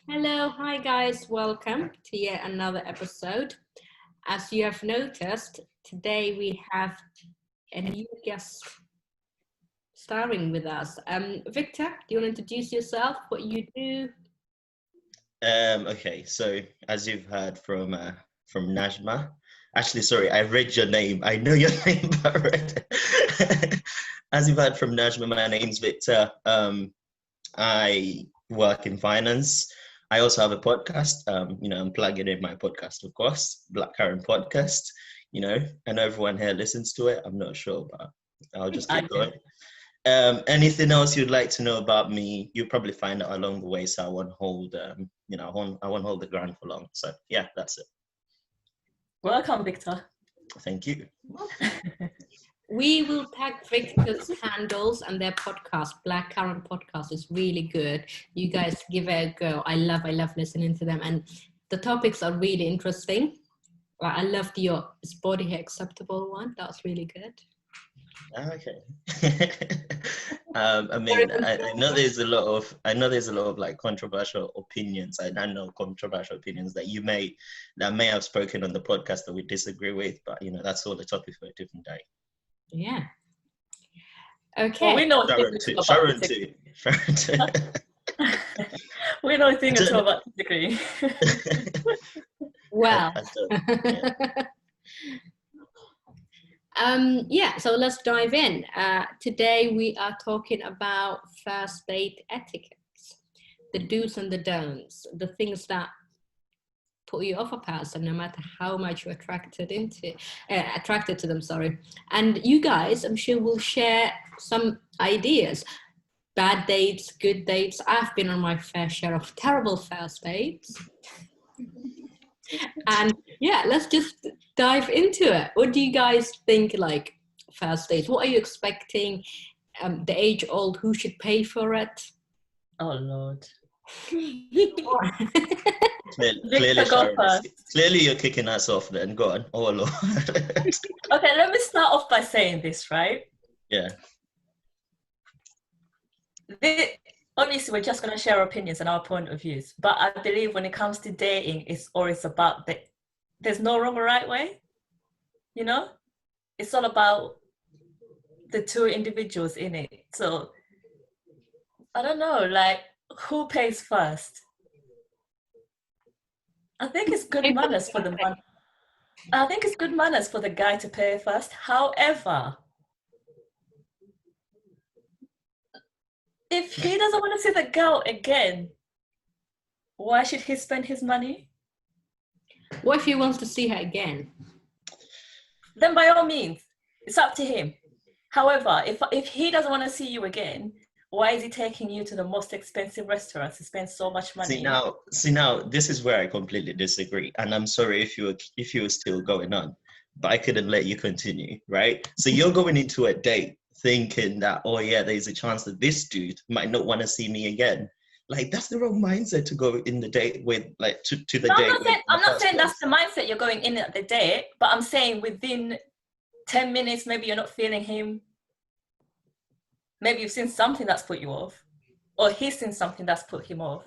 Hello, hi guys, welcome to yet another episode. As you have noticed, today we have a new guest starring with us. Victor, do you want to introduce yourself, what you do? Okay, so as you've heard from Najma, actually, sorry, I read your name. I know your name, but I read it. As you've heard from Najma, my name's Victor. I work in finance. I also have a podcast. I'm plugging in my podcast, of course, Black Karen Podcast. I know everyone here listens to it. I'm not sure, but I'll just keep going. Anything else you'd like to know about me, you'll probably find out along the way. So I won't hold, I won't hold the ground for long. So yeah, that's it. Welcome, Victor. Thank you. We will tag Victor's handles and their podcast. Black Currant Podcast is really good. You guys give it a go. I love listening to them, and the topics are really interesting. I loved your "Is body hair acceptable" one. That was really good. Okay. I know there's a lot of like controversial opinions. I know controversial opinions that may have spoken on the podcast that we disagree with, but that's all a topic for a different day. Yeah. Okay. Well, we know Sharon too. We know things at all about disagree. Well. So let's dive in. Today we are talking about first date etiquettes, the do's and the don'ts, the things that put you off a person no matter how much you're attracted to them, And you guys, I'm sure, will share some ideas. Bad dates, good dates. I've been on my fair share of terrible first dates. And yeah, let's just dive into it. What do you guys think, like, first dates? What are you expecting? The age old, who should pay for it? Oh, Lord. Clearly you're kicking us off then. Go on. Oh, Lord. Okay, let me start off by saying this, right? Yeah. Obviously, we're just going to share our opinions and our point of views. But I believe when it comes to dating, it's always about there's no wrong or right way. It's all about the two individuals in it. So, I don't know, like, who pays first? I think it's good manners for the man. I think it's good manners for the guy to pay first. However, if he doesn't want to see the girl again, why should he spend his money? What if he wants to see her again? Then by all means, it's up to him. However, if he doesn't want to see you again, why is he taking you to the most expensive restaurants to spend so much money? See now, this is where I completely disagree. And I'm sorry if you were still going on, but I couldn't let you continue, right? So you're going into a date thinking that, oh yeah, there's a chance that this dude might not want to see me again. Like, that's the wrong mindset to go in the date with, like, to the date. I'm not saying that's the mindset you're going in at the date, but I'm saying within 10 minutes, maybe you're not feeling him. Maybe you've seen something that's put you off, or he's seen something that's put him off,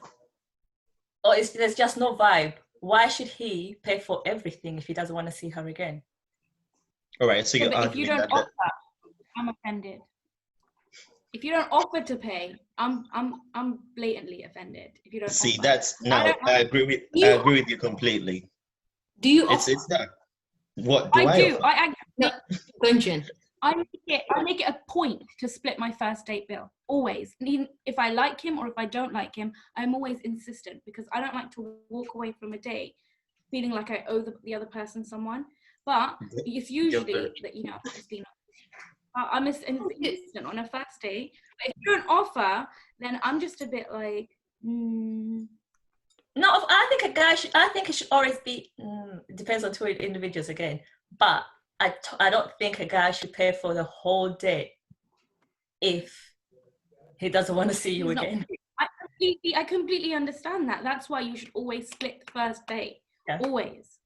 or there's just no vibe. Why should he pay for everything if he doesn't want to see her again? All right, so if you don't offer, I'm offended. If you don't offer to pay, I'm blatantly offended. If you don't see, offer. that's no. I agree with you completely. Do you? It's that. What do I do. I make it a point to split my first date bill, always. Even if I like him or if I don't like him, I'm always insistent, because I don't like to walk away from a date feeling like I owe the other person someone. But it's usually that, obviously not. I'm insistent on a first date. But if you don't offer, then I'm just a bit like, No, I think it should always be, depends on two individuals again. But I don't think a guy should pay for the whole date if he doesn't want to see you again. I completely understand that. That's why you should always split the first date. Yeah. Always.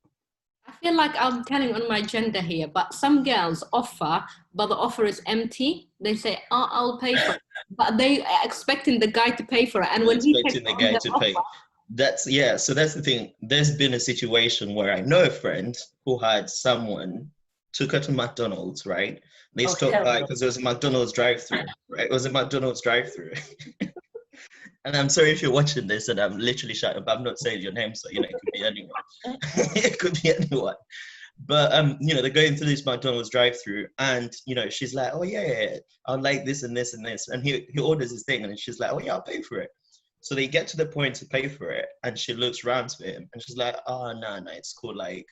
I feel like I'm telling on my gender here, but some girls offer, but the offer is empty. They say, "Oh, I'll pay for it," but they are expecting the guy to pay for it. And when expecting the guy to pay, So that's the thing. There's been a situation where I know a friend who had someone took her to McDonald's, right? They Oh, stopped hell by no. because it was a McDonald's drive-through, right? It was a McDonald's drive-through. And I'm sorry if you're watching this and I'm literally shouting, but I'm not saying your name, so you know it could be anyone. It could be anyone. But you know, they're going through this McDonald's drive-through, and you know, she's like, "Oh yeah, I'll like this and this and this," and he orders his thing, and she's like, "Oh yeah, I'll pay for it." So they get to the point to pay for it, and she looks round to him, and she's like, "Oh no, it's cool, like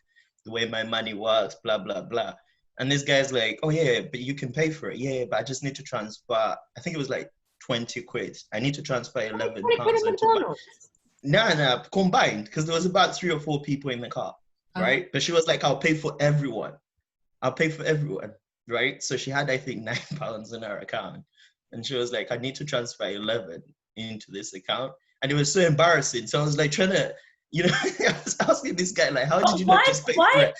the way my money works, blah blah blah." And this guy's like, "Oh yeah, but you can pay for it, yeah, but I just need to transfer." I think it was like 20 quid. I need to transfer 11 pounds. No, combined, because there was about 3 or 4 people in the car, right? But she was like, "I'll pay for everyone. I'll pay for everyone," right? So she had, I think, £9 in her account, and she was like, "I need to transfer 11 into this account," and it was so embarrassing. So I was like trying to, you know, I was asking this guy like, "How did you not just pay for it?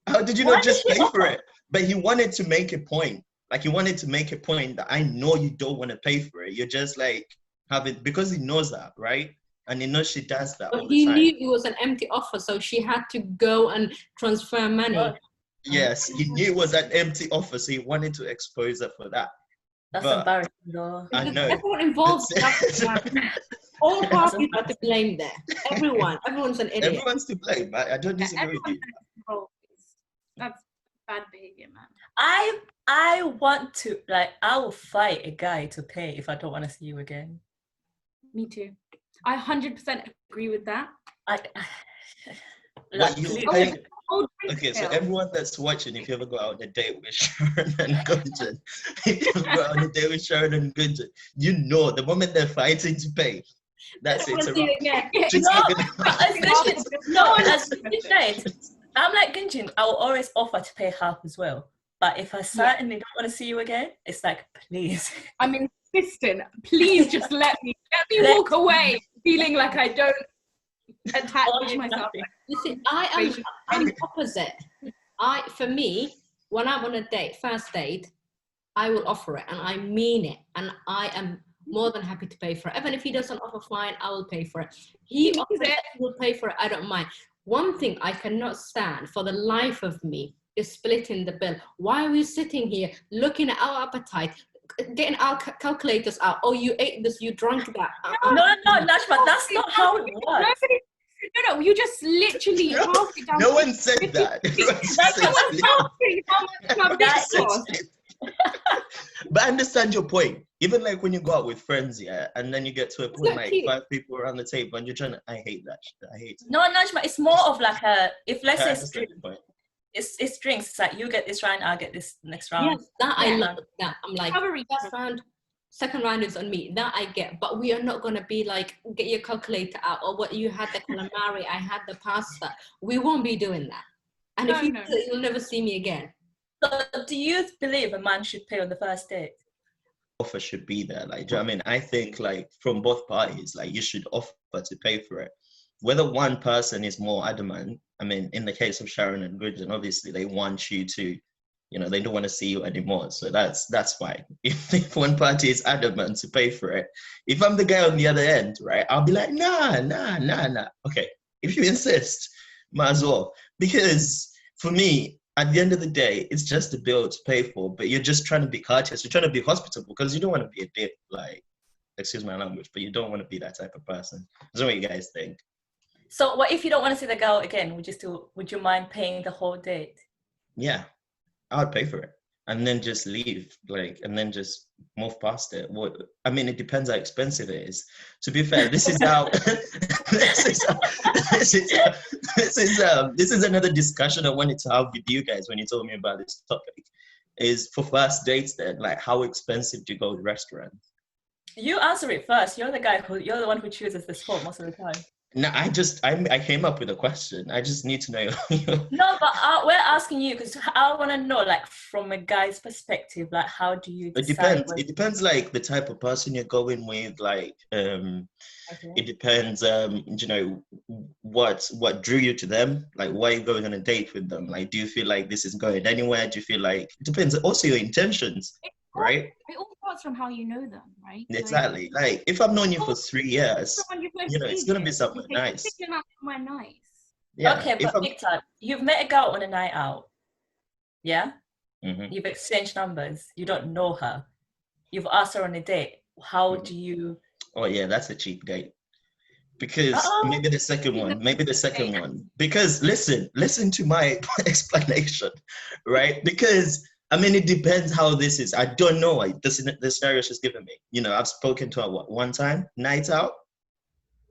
How did you not just pay for it?" But he wanted to make a point. Like he wanted to make a point that I know you don't want to pay for it. You're just like having, because he knows that, right? And he knows she does that all But the he time. knew it was an empty offer, so she had to go and transfer money. Yes, he knew it was an empty offer, so he wanted to expose her for that. That's But embarrassing, though. I know. Everyone involved. All parties are to blame there. Everyone's an idiot. Everyone's to blame. I don't disagree with you. That's bad behavior, man. I want to, like, I will fight a guy to pay if I don't want to see you again. Me too. I 100% agree with that. What you please. pay? Oh, Okay, so everyone that's watching, if you ever go out on a date with Sharon and Gunjan, if you ever go out on a date with Sharon and Gunjan, you know the moment they're fighting to pay, that's it. It's a wrap. She's not gonna- No, as Gunjan said, I'm like Gunjan, I will always offer to pay half as well. But if I certainly don't want to see you again, it's like, please. I'm insistent. Please just let me walk away feeling like I don't attach myself. You see, I'm the opposite. For me, when I'm on a date, first date, I will offer it and I mean it, and I am more than happy to pay for it. Even if he doesn't offer, fine, I will pay for it. He offers it, will pay for it, I don't mind. One thing I cannot stand for the life of me is splitting the bill. Why are we sitting here looking at our appetite, getting our calculators out? Oh, you ate this, you drank that. No, Najma, that's not how it works. No, you just literally half it down. No one said that. But I understand your point. Even like when you go out with friends, yeah, and then you get to a point like 5 people around the table and you're trying to, I hate that shit. I hate it. No, Najma, it's more of like if let's say it's drinks, it's like you get this round, I'll get this next round. Yes, that I love that. I'm like, first round, second round is on me. That I get, but we are not gonna be like, get your calculator out, or what, you had the calamari, I had the pasta. We won't be doing that. And if you do, you'll never see me again. So do you believe a man should pay on the first date? Offer should be there. Like, do you know what I mean? I think like from both parties, like you should offer to pay for it. Whether one person is more adamant, I mean, in the case of Sharon and Gunjan, obviously they want you to, you know, they don't want to see you anymore. So that's fine. If one party is adamant to pay for it, if I'm the guy on the other end, right, I'll be like, nah. Okay, if you insist, might as well. Because for me, at the end of the day, it's just a bill to pay for, but you're just trying to be courteous. You're trying to be hospitable because you don't want to be a dick, like, excuse my language, but you don't want to be that type of person. That's what you guys think. So what if you don't want to see the girl again? Would you mind paying the whole date? Yeah, I would pay for it and then just leave, like, and then just move past it. I mean, it depends how expensive it is. To be fair, this is how this is another discussion I wanted to have with you guys when you told me about this topic. Is for first dates then, like, how expensive do you go to restaurants? You answer it first. You're the one who chooses the spot most of the time. No, I came up with a question. I just need to know. No, but we're asking you because I want to know, like, from a guy's perspective, like, how do you decide? It depends, like, the type of person you're going with. Like, it depends, you know, what drew you to them. Like, why are you going on a date with them? Like, do you feel like this is going anywhere? Do you feel like, it depends. Also, your intentions. right? It all starts from how you know them, right? Exactly. Like if I've known you for 3 years, Someone you've known you know, for it's gonna be ages, somewhere you nice. take them out somewhere nice. Yeah. Okay, If but I'm, Victor, you've met a girl on a night out. Yeah? Mhm, You've exchanged numbers. You don't know her. You've asked her on a date. How mhm. do you? Oh yeah, that's a cheap date. Because Uh-oh. maybe the second It's a one, maybe the second date. one. Because listen to my explanation, right? Because I mean, it depends how this is. I don't know. The scenario she's given me. You know, I've spoken to her one time, night out.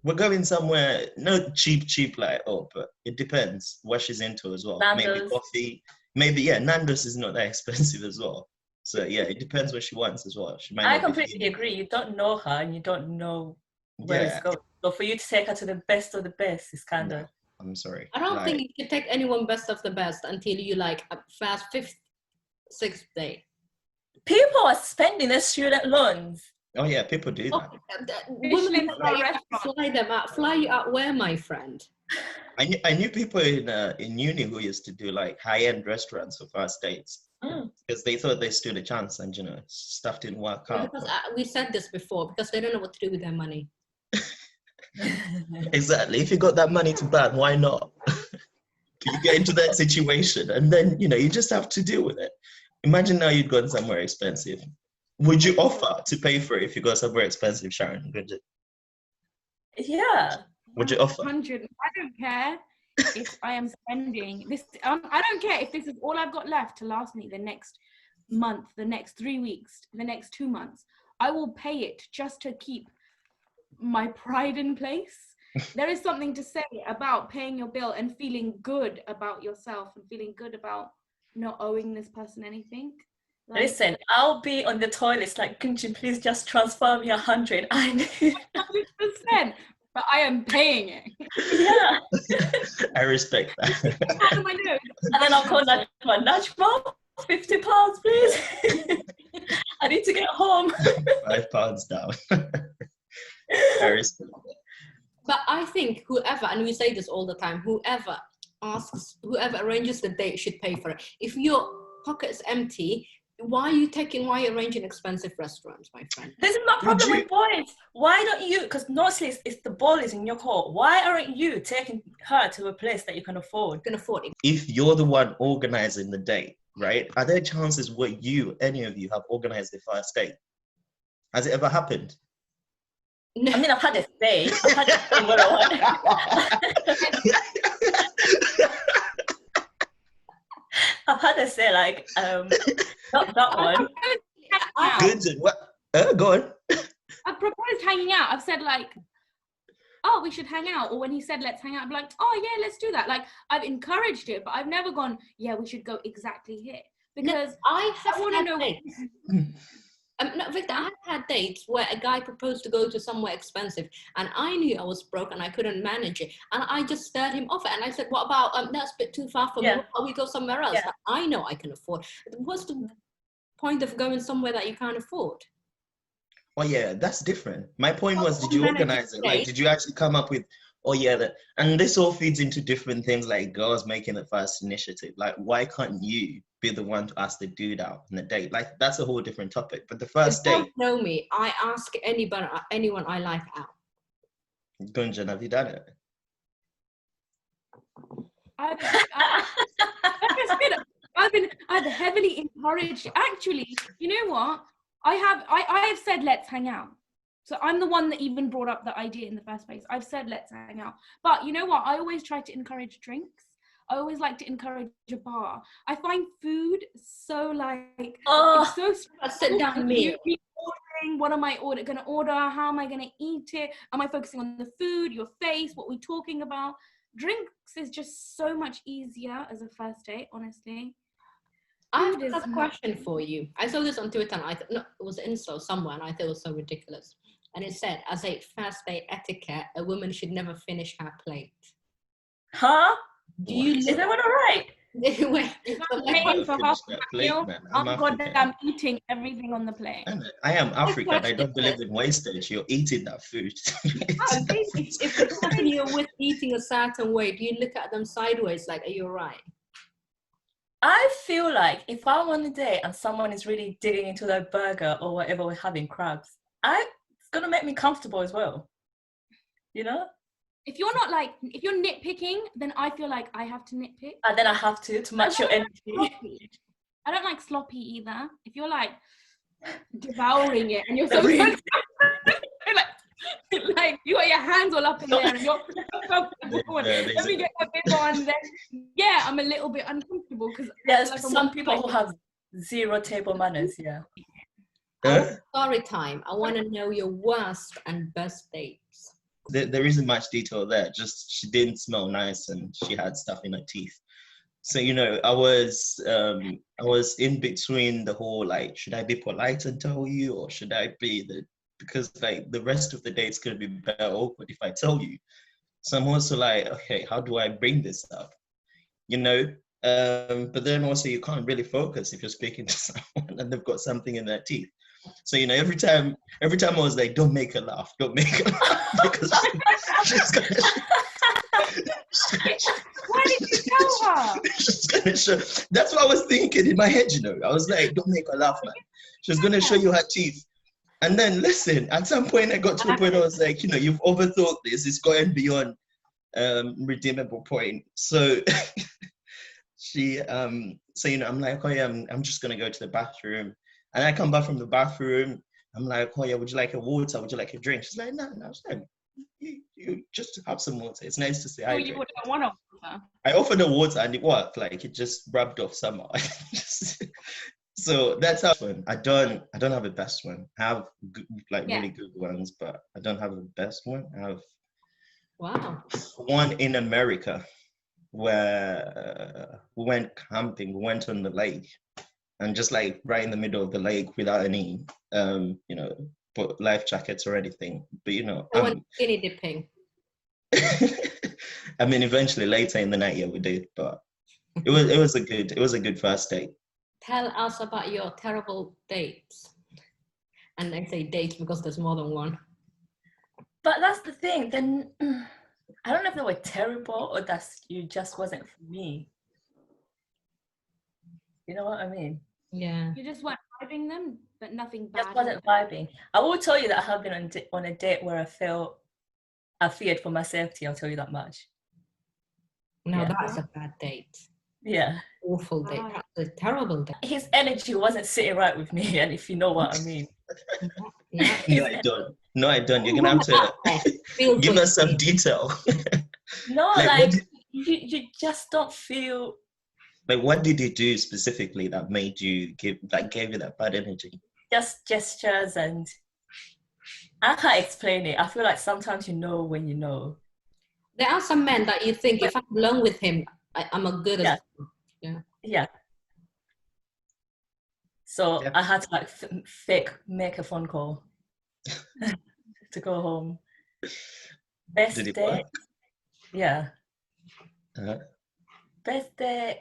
We're going somewhere, not cheap like, oh, but it depends what she's into as well. Maybe Nando's. coffee, maybe, yeah, Nando's is not that expensive as well. So yeah, it depends what she wants as well. She might I not be completely feeling, agree. You don't know her and you don't know where it's yeah, going. So for you to take her to the best of the best is kind no, of. I'm sorry. I don't think Like, you should take anyone best of the best until you like a fast fifth, sixth date. People are spending their student loans. oh yeah, people do Oh, that. women Michelin like star restaurant. fly them out, fly you out where, my friend? I knew people in uni who used to do like high-end restaurants for first dates Mm. because they thought they stood a chance and you know stuff didn't work Yeah, out. because But we said this before, because they don't know what to do with their money. exactly, if you got that money to burn, why not? You get into that situation and then you know you just have to deal with it. Imagine now you'd gone somewhere expensive. Would you offer to pay for it if you go somewhere expensive, Sharon? Yeah. Would you offer? 100. I don't care if I am spending this. I don't care if this is all I've got left to last me the next month, the next 3 weeks, the next 2 months. I will pay it just to keep my pride in place. There is something to say about paying your bill and feeling good about yourself and feeling good about not owing this person anything. Like, Listen, I'll be on the toilets like, couldn't you please just transfer me 100? I need. 100%, but I am paying it. Yeah. I respect that. Out of my nose. And then I'll call Najma, £50, please. I need to get home. £5 down. I respect that. But I think whoever, and we say this all the time, whoever arranges the date should pay for it. If your pocket is empty, why are you arranging expensive restaurants, my friend? This is my problem with boys. Why don't you, because mostly it's the ball is in your court. Why aren't you taking her to a place that you can afford? You can afford it. If you're the one organizing the date, right? Are there chances where any of you have organized the first date? Has it ever happened? No. I mean, I've had a say. I've had a say where I want. I've had a say, like, not that one. Good. What? Go on. I've proposed hanging out. I've said like, oh, we should hang out. Or when he said, let's hang out, I'm like, oh yeah, let's do that. Like I've encouraged it, but I've never gone, yeah, we should go exactly here. Because I want to had know. dates. No, Victor, I've had dates where a guy proposed to go to somewhere expensive and I knew I was broke and I couldn't manage it. And I just stared him off and I said, what about, that's a bit too far for me. How about we go somewhere else that I know I can afford? What's the point of going somewhere that you can't afford? Oh yeah, that's different. My point was, did you organize it? Like, did you actually come up with, oh yeah, that, and this all feeds into different things like girls making the first initiative. Like, why can't you be the one to ask the dude out on the date? Like, that's a whole different topic. But the first date. You don't know me. I ask anyone I like out. Gunjan, have you done it? I've heavily encouraged. Actually, you know what? I have said let's hang out. So I'm the one that even brought up the idea in the first place. I've said let's hang out. But you know what? I always try to encourage drinks. I always like to encourage a bar. I find food so like it's so sit down meal. Ordering, what am I gonna order? How am I gonna eat it? Am I focusing on the food, your face, what we're talking about? Drinks is just so much easier as a first date, honestly. I have a question for you. I saw this on Twitter and I thought, no, it was Insta somewhere and I thought it was so ridiculous. And it said, as a first date etiquette, a woman should never finish her plate. Huh? Do you Is that one all right? If I'm paying for half my meal, I'm eating everything on the plate. I am African. I don't believe in wastage. You're eating that food. If the person you're with eating a certain way, do you look at them sideways like, are you all right? I feel like if I'm on a date and someone is really digging into their burger or whatever we're having, crabs, it's gonna make me comfortable as well. You know? If you're nitpicking, then I feel like I have to nitpick. And then I have to match your energy. Sloppy. I don't like sloppy either. If you're like devouring it and you're so Really? like you got your hands all up in there and you're let me get my bib on, then yeah, I'm a little bit uncomfortable because there's like some people who have zero table manners. Yeah. Story time. I want to know your worst and best dates. There isn't much detail there. Just she didn't smell nice and she had stuff in her teeth. So I was in between the whole like, should I be polite and tell you, or should I be because like the rest of the date's gonna be better awkward if I tell you. So I'm also like, okay, how do I bring this up? But then also you can't really focus if you're speaking to someone and they've got something in their teeth. So every time I was like, don't make her laugh, because she's gonna. Why did you tell her? She's gonna show. That's what I was thinking in my head. I was like, don't make her laugh, man. She's gonna show you her teeth. And then listen, at some point I got to a point I was like, you've overthought this. It's going beyond redeemable point. So I'm like, oh yeah, I'm just gonna go to the bathroom. And I come back from the bathroom. I'm like, oh yeah, would you like a water? Would you like a drink? She's like, no. I was like, you just have some water. It's nice to say hydrate. You wouldn't want a water. I offered her water and it worked. Like it just rubbed off somehow. So that's how I don't have a best one. I have really good ones, but I don't have a best one. I have one in America where we went camping. We went on the lake. And just like right in the middle of the lake without any, put life jackets or anything. But I went skinny dipping. I mean, eventually later in the night, yeah, we did. But it was a good first date. Tell us about your terrible dates. And I say dates because there's more than one. But that's the thing. Then I don't know if they were terrible or you just wasn't for me. You know what I mean? Yeah. You just weren't vibing them, but nothing bad. Just wasn't vibing. I will tell you that I have been on a date where I feared for my safety. I'll tell you that much. No, that's a bad date. Yeah. Awful date. That's a terrible date. His energy wasn't sitting right with me, and if you know what I mean. No, I don't. You're gonna have to give us some detail. No, you just don't feel. Like, what did he do specifically that gave you that bad energy? Just gestures, and I can't explain it. I feel like sometimes you know when you know. There are some men that you think, if I'm alone with him, I'm a good. Yeah. So I had to fake make a phone call to go home. Best did it day. work? Yeah. Best day.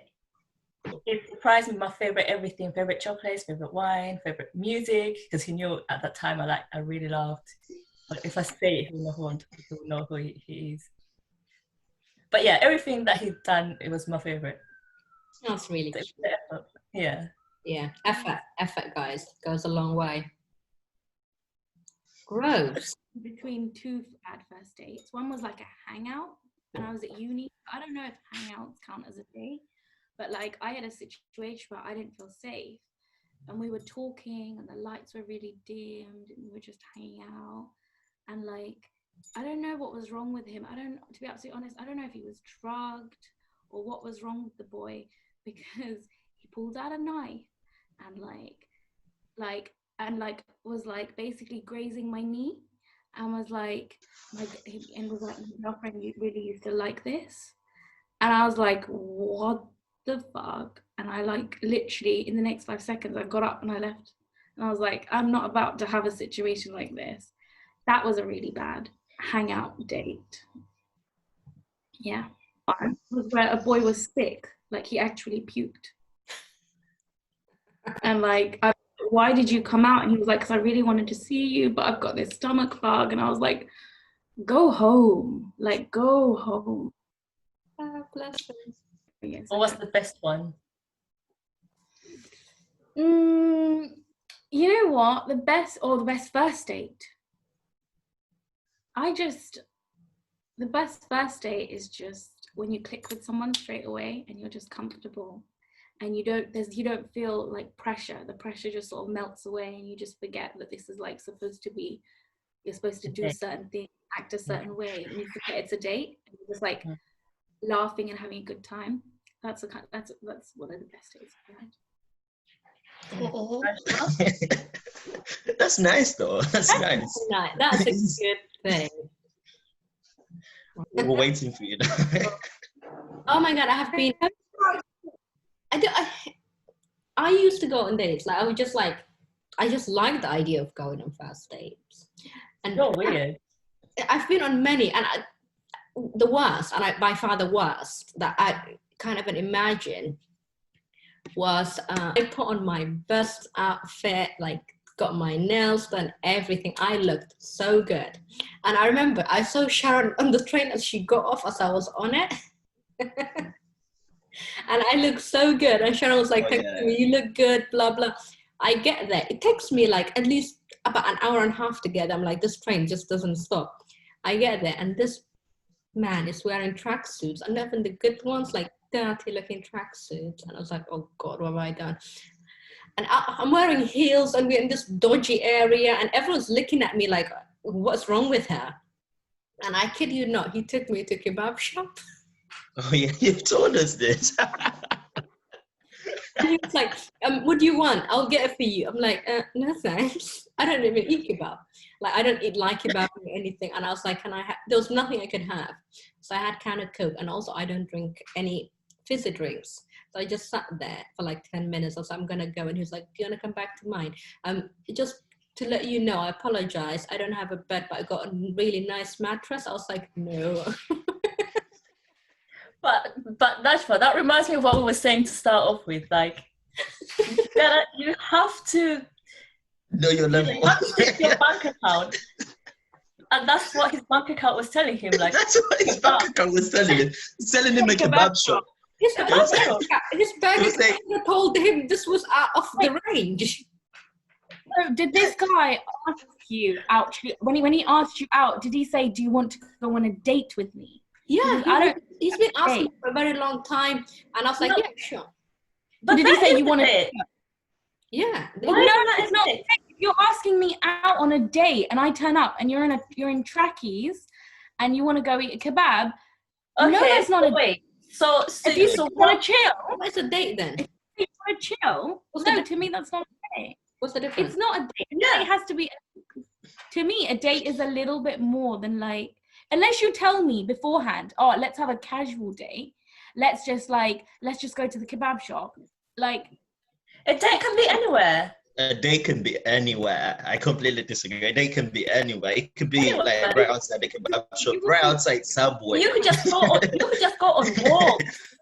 It surprised me. My favorite everything, favorite chocolates, favorite wine, favorite music, because he knew at that time I really loved. But if I say it, he'll know who he is. But yeah, everything that he'd done, it was my favorite. That's really good. Yeah. Yeah. Effort, guys, goes a long way. Gross. Between two bad first dates. One was like a hangout, and I was at uni. I don't know if hangouts count as a date. But I had a situation where I didn't feel safe, and we were talking and the lights were really dimmed and we were just hanging out, and I don't know what was wrong with him. To be absolutely honest, I don't know if he was drugged or what was wrong with the boy, because he pulled out a knife and was basically grazing my knee, and was like, my girlfriend, you really used to like this? And I was like, what the fuck? And I literally in the next 5 seconds I got up and I left, and I was like, I'm not about to have a situation like this. That was a really bad hangout date. Yeah. It was where a boy was sick, he actually puked, and why did you come out? And he was like, because I really wanted to see you, but I've got this stomach bug. And I was like, go home, go home. Bless him. Yes. What was the best one? You know what? The best first date. The best first date is just when you click with someone straight away and you're just comfortable, and you don't feel like pressure. The pressure just sort of melts away, and you just forget that this is like supposed to be. You're supposed to do a certain thing, act a certain way, and you forget it's a date, and you're just like laughing and having a good time. That's one of the best dates I've had. That's nice though. That's nice. That's a good thing. We're waiting for you. Oh my God, I have been. I used to go on dates. Like I just like the idea of going on first dates. And You're weird. I've been on many, and the worst, and by far the worst that I can't even imagine was I put on my best outfit, like got my nails done, everything. I looked so good. And I remember I saw Sharon on the train as she got off as I was on it. And I looked so good. And Sharon was like, texting me, you look good, blah, blah. I get there. It takes me like at least about an hour and a half to get. I'm like, this train just doesn't stop. I get there, and this man is wearing tracksuits, and even the good ones, like dirty looking tracksuits. And I was like, oh God, what have I done? And I'm wearing heels, and we're in this dodgy area, and everyone's looking at me like, what's wrong with her? And I kid you not, he took me to a kebab shop. Oh yeah, you've told us this. And he was like, what do you want? I'll get it for you. I'm like, no thanks. I don't even eat kebab. Like, I don't eat like kebab or anything. And I was like, there was nothing I could have. So I had can of Coke, and also I don't drink any fizzy drinks. So I just sat there for like 10 minutes. I was like, I'm gonna go. And he was like, do you wanna come back to mine? Just to let you know, I apologize. I don't have a bed, but I got a really nice mattress. I was like, no. But Najma, that reminds me of what we were saying to start off with. Like, you have to know your level. You have to check your bank account. And that's what his bank account was telling him. Like, that's what his bank account was telling him. Selling him a kebab shop. His bank account told him this was out of the range. So did this guy ask you actually, when he asked you out, did he say, do you want to go on a date with me? Yeah, he's been asking for a very long time, and I was like, yeah, sure. But did he say you want to? Yeah. No, it's not. You're asking me out on a date, and I turn up, and you're in trackies, and you want to go eat a kebab. Okay, no, that's not a date. So if you want to chill, what's a date then? If you want to chill, no, to me that's not a date. What's the difference? It's not a date. Yeah. It has to be. To me, a date is a little bit more than like. Unless you tell me beforehand, oh, let's have a casual date. Let's just go to the kebab shop. Like, a date can be anywhere. A date can be anywhere. I completely disagree. A date can be anywhere. It could be like right outside the kebab shop, right outside Subway. You could just go on walks.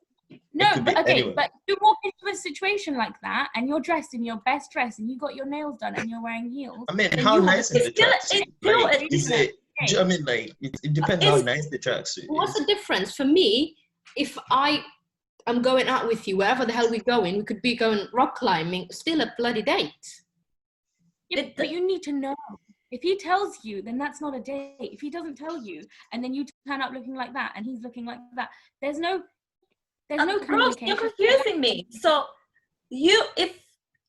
No, but okay, anywhere. But you walk into a situation like that, and you're dressed in your best dress, and you got your nails done, and you're wearing heels. I mean, how nice is the tracksuit? Is it? Do you know what I mean, like, it depends how nice the tracksuit is. What's the difference? For me, if I am going out with you, wherever the hell we're going, we could be going rock climbing, still a bloody date. Yeah, but you need to know. If he tells you, then that's not a date. If he doesn't tell you, and then you turn up looking like that, and he's looking like that, there's no communication. You're confusing me. So, if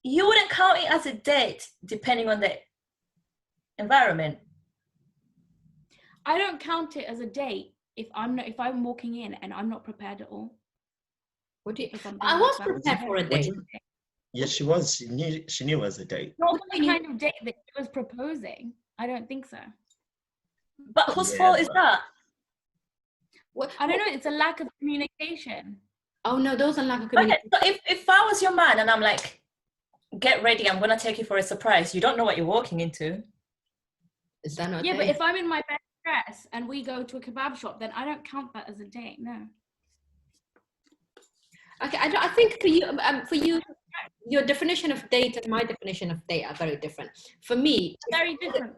you wouldn't count it as a date, depending on the environment. I don't count it as a date if I'm walking in and I'm not prepared at all. What do you? I was prepared for a date. Yes, she was. She knew it was a date. Not the kind of date that she was proposing. I don't think so. But whose fault is that? I don't know. It's a lack of communication. Oh no, those are lack of communication. Okay, so if I was your man and I'm like, get ready, I'm gonna take you for a surprise. You don't know what you're walking into. Is that not? Yeah, but if I'm in my best dress and we go to a kebab shop, then I don't count that as a date. No. Okay, I think for you, your definition of date and my definition of date are very different. For me, very different.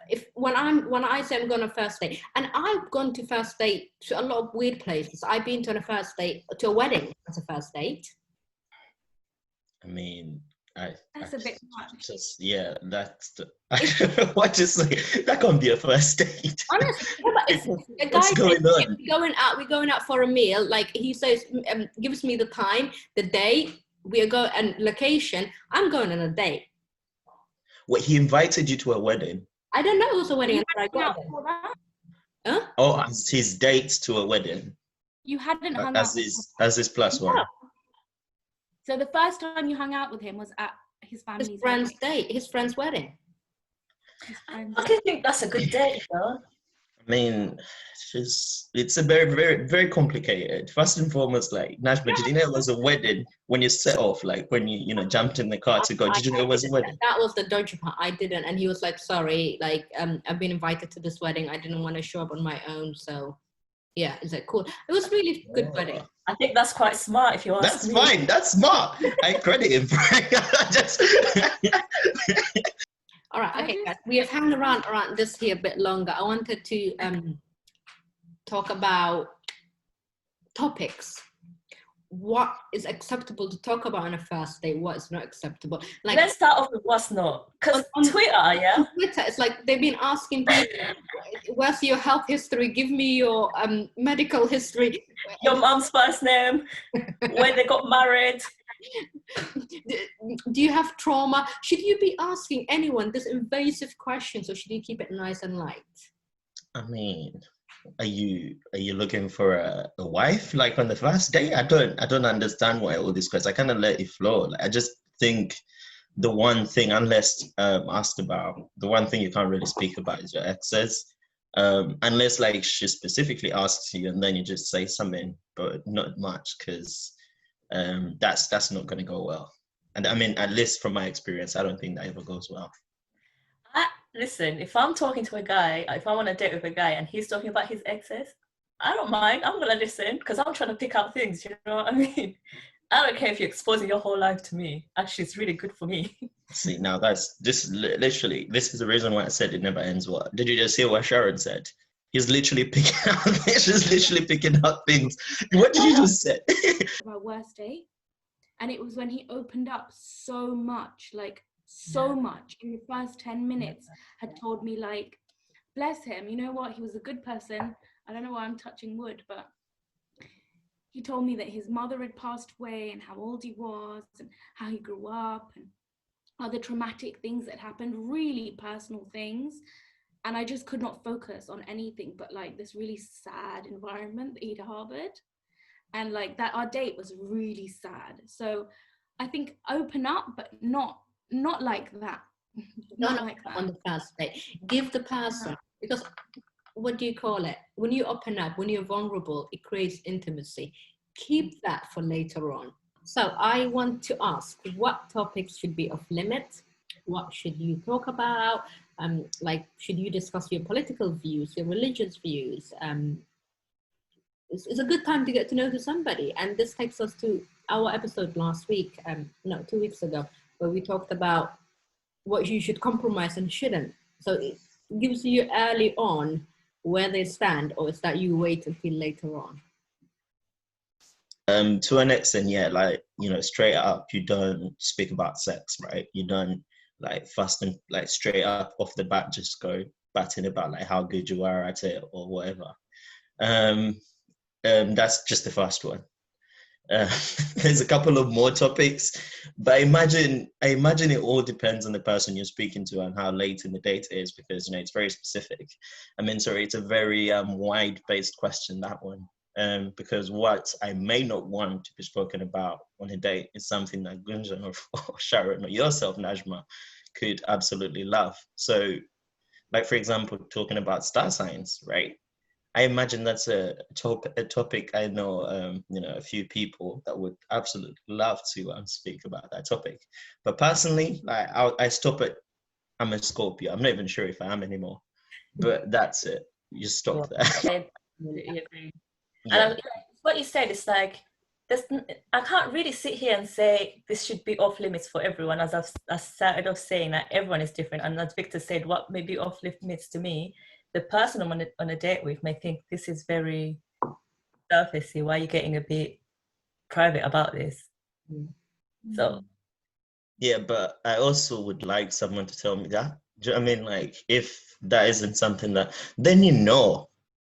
If when I say I'm going on a first date, and I've gone to first date to a lot of weird places. I've been to a first date to a wedding as a first date. I mean, That's a bit much. Just yeah, that's the, I don't know what to say. That can't be a first date. Honestly, but if a guy What's says, going "Yeah, on? we're going out for a meal," like he says, gives me the time, the day, we go and location, I'm going on a date. What, he invited you to a wedding? I don't know it was a wedding You until I hadn't hung got out there. before that? Huh? Oh, as his date to a wedding, You hadn't hung as out. his plus one. No. So the first time you hung out with him was at his His family's friend's wedding. date, his friend's wedding. His friend's I think that's a good date, though. I mean, it's a very, very, very complicated. First and foremost, like Najma, did you know it was a wedding when you set off? Like when you jumped in the car to go, did you know it was a wedding? That was the dodgy part. I didn't, and he was like, "Sorry, like I've been invited to this wedding. I didn't want to show up on my own." So, yeah, is that cool? It was really good wedding. I think that's quite smart, if you ask That's me. fine. That's smart. I credit him for it. Just All right, okay, guys. We have hung around this here a bit longer. I wanted to talk about topics. What is acceptable to talk about on a first date? What is not acceptable? Like Let's start off with what's not. Because On- Twitter, yeah? on Twitter, it's like they've been asking people, "Where's your health history? Give me your medical history." Your mom's first name, where they got married. Do you have trauma? Should you be asking anyone this invasive questions, or should you keep it nice and light? I mean, are you looking for a wife like on the first date? I don't understand why all this questions. I kind of let it flow. Like, I just think the one thing, unless asked about, the one thing you can't really speak about is your exes. Unless like she specifically asks you and then you just say something, but not much, because that's not going to go well. And I mean, at least from my experience, I don't think that ever goes well. Listen, if I'm talking to a guy, if I'm on a date with a guy and he's talking about his exes, I don't mind. I'm going to listen because I'm trying to pick out things, you know what I mean? I don't care if you're exposing your whole life to me. Actually, it's really good for me. See, now literally, this is the reason why I said it never ends well. Did you just hear what Sharon said? He's literally picking out, she's literally picking out things. What did you just say? My worst date, and it was when he opened up so much, like so much in the first 10 minutes, had told me, like, bless him, you know what, he was a good person. I don't know why I'm touching wood, but he told me that his mother had passed away and how old he was and how he grew up and other traumatic things that happened, really personal things. And I just could not focus on anything but like this really sad environment that he'd harbored. And like that, our date was really sad. So I think open up, but not like that. Not like that. On the first date. Give the person, because what do you call it? When you open up, when you're vulnerable, it creates intimacy. Keep that for later on. So I want to ask, what topics should be off limits? What should you talk about? Like, should you discuss your political views, your religious views? It's a good time to get to know somebody. And this takes us to our episode last week, 2 weeks ago, where we talked about what you should compromise and shouldn't. So it gives you early on where they stand, or is that you wait until later on? To an extent, yeah, like, straight up, you don't speak about sex, right? You don't like fast and like straight up off the bat just go batting about like how good you are at it or whatever. That's just the first one. There's a couple of more topics, but I imagine it all depends on the person you're speaking to and how late in the date it is, because it's very specific. I mean, sorry, it's a very wide-based question, that one. Because what I may not want to be spoken about on a date is something that Gunjan or Sharon or yourself, Najma, could absolutely love. So, like, for example, talking about star signs, right? I imagine that's a topic I know, a few people that would absolutely love to speak about that topic. But personally, like, I stop at, I'm a Scorpio. I'm not even sure if I am anymore, but that's it. You stop there. Yeah. And what you said is like, I can't really sit here and say this should be off limits for everyone, as I started off saying that everyone is different. And as Victor said, what may be off limits to me, the person I'm on a date with may think this is very surfacey. Why are you getting a bit private about this? So Yeah, but I also would like someone to tell me that. Do you know what I mean? Like, if that isn't something that, then you know,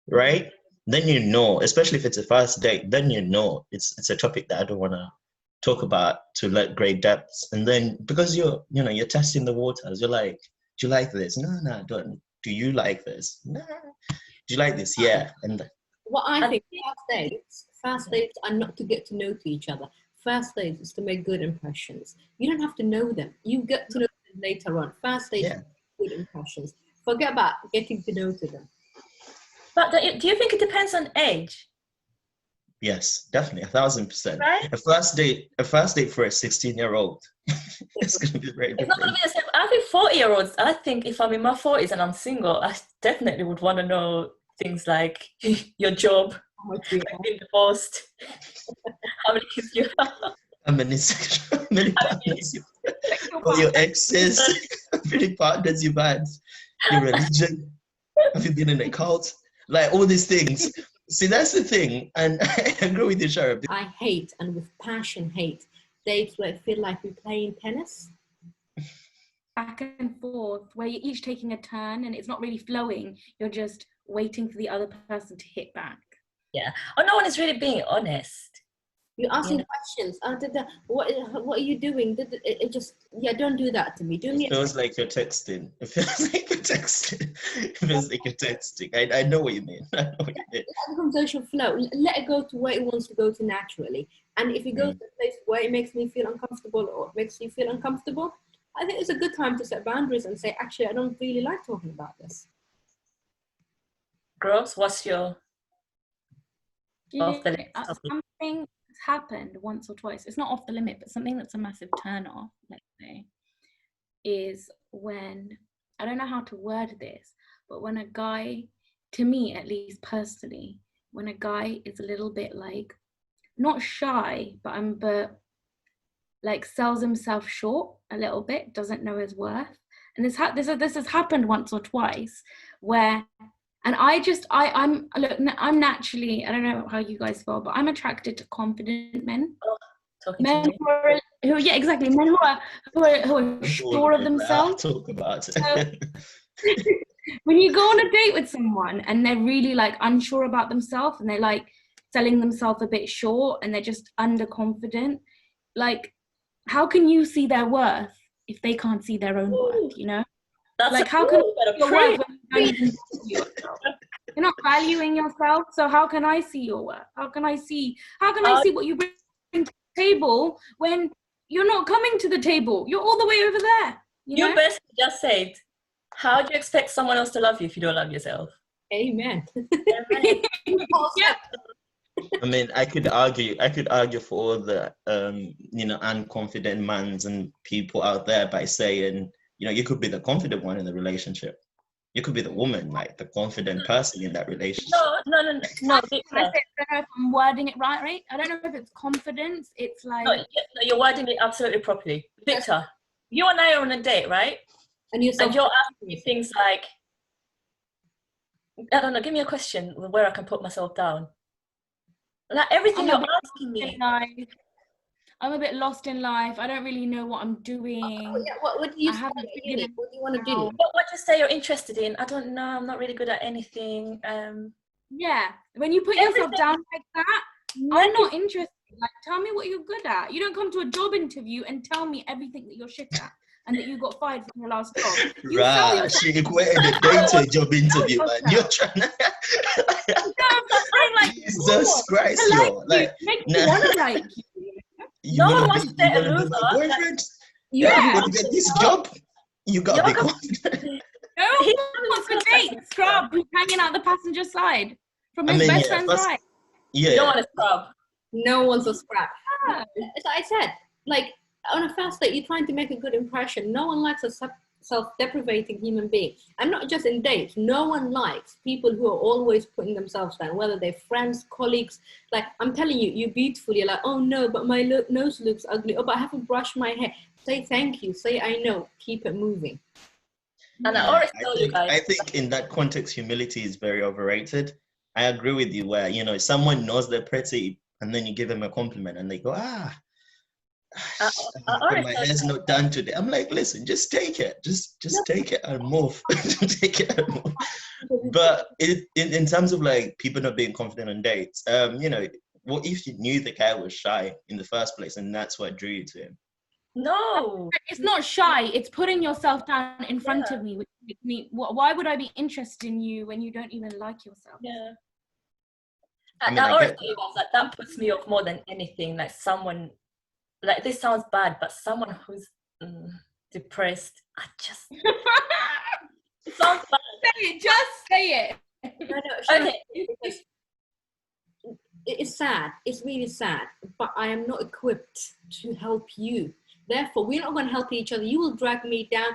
right? Then you know, especially if it's a first date, then you know it's a topic that I don't want to talk about to let great depths. And then because you're testing the waters, you're like, do you like this? No, no, I don't. Do you like this? No. Do you like this? Yeah. And What I I think think- first dates are not to get to know to each other. First dates is to make good impressions. You don't have to know them. You get to know them later on. First dates yeah, good impressions. Forget about getting to know to them. But do you think it depends on age? yes, definitely, 1,000%. Right? A first date for a 16-year-old, it's gonna be very It's not going different. to be the same. I think 40-year-olds, I think if I'm in my 40s and I'm single, I definitely would want to know things like your job, How much we like being divorced, how many kids you have. How many partners you or your exes, how many partners you've had, your religion, have you been in a cult? Like all these things. See, that's the thing. And I agree with you, Sharab. I hate, and with passion hate, dates where I feel like we're playing tennis. Back and forth, where you're each taking a turn and it's not really flowing. You're just waiting for the other person to hit back. Or no one is really being honest. You're asking Yeah. questions. What are you doing? It just, don't do that to me. Do me. It feels like you're texting. It feels like you're texting. It feels like you're texting. I know what you mean. I know what you mean. Let the conversation flow. Let it go to where it wants to go to naturally. And if it goes to a place where it makes me feel uncomfortable or it makes you feel uncomfortable, I think it's a good time to set boundaries and say, actually, I don't really like talking about this. Groves, what's your off the limit topic? Something that's happened once or twice. It's not off the limit, but something that's a massive turn off, let's say, is when, I don't know how to word this, but when a guy, to me at least personally, when a guy is a little bit like, not shy, but like sells himself short a little bit, doesn't know his worth. And this has happened once or twice where, and I'm naturally, I don't know how you guys feel, but I'm attracted to confident men. Talking to Men me. who yeah, exactly. Men who are sure of themselves. I'll talk about it. When you go on a date with someone and they're really like unsure about themselves and they're like selling themselves a bit short and they're just underconfident, like how can you see their worth if they can't see their own worth, you know? That's Like how can you better see your pray. worth when you don't even value yourself? You're not valuing yourself, so how can I see your worth? How can I see what you bring to the table when you're not coming to the table? You're all the way over there. You know? basically just said, how do you expect someone else to love you if you don't love yourself? Amen. Yeah. I mean, I could argue for all the unconfident mans and people out there by saying, you could be the confident one in the relationship. You could be the woman, like the confident person in that relationship. No. I don't know if I'm wording it right. I don't know if it's confidence. It's like No, you're wording it absolutely properly. Victor, you and I are on a date, right? And you're And you're asking me things like, I don't know, give me a question where I can put myself down. Like everything you're asking me. I'm a bit lost in life. I don't really know what I'm doing. What do you I haven't study at figured uni? it What do you want to do? out. What you say you're interested in? I don't know. I'm not really good at anything. Yeah, when you put yourself down like that, I'm not interested. Like, tell me what you're good at. You don't come to a job interview and tell me everything that you're shit at and that you got fired from your last job. You sell Right, yourself. she equated a date to a job interview, man. You're trying to. Like, Jesus Christ, I like yo. you. Like, Make me want to like you. No one wants to date a be loser. my boyfriend? Yeah. You want to get this job? You got to be confident. No one wants to date scrub who's hanging out the passenger side from I his mean, best yeah, friend's first- ride. You don't Yeah, want to scrub. No one's a scrap. Yeah. As I said, like on a first date, you're trying to make a good impression. No one likes a self-deprivating human being. And not just in dates. No one likes people who are always putting themselves down, whether they're friends, colleagues. Like, I'm telling you, you're beautiful. You're like, oh no, but my nose looks ugly. Oh, but I haven't brushed my hair. Say thank you. Say I know. Keep it moving. And I always tell you I guys. think in that context, humility is very overrated. I agree with you where, someone knows they're pretty and then you give them a compliment and they go, my hair's not done today. I'm like, listen, just take it. Just take it and move. Take it and move. But in terms of like people not being confident on dates, you know, what if you knew the guy was shy in the first place and that's what drew you to him? No. It's not shy. It's putting yourself down in front of me. Why would I be interested in you when you don't even like yourself? Yeah. I mean, I I always get think about that puts me off more than anything. Like someone, like this sounds bad, but someone who's depressed, I just it sounds bad. Say it. Just say it. Okay. It's sad. It's really sad. But I am not equipped to help you. Therefore, we're not going to help each other. You will drag me down.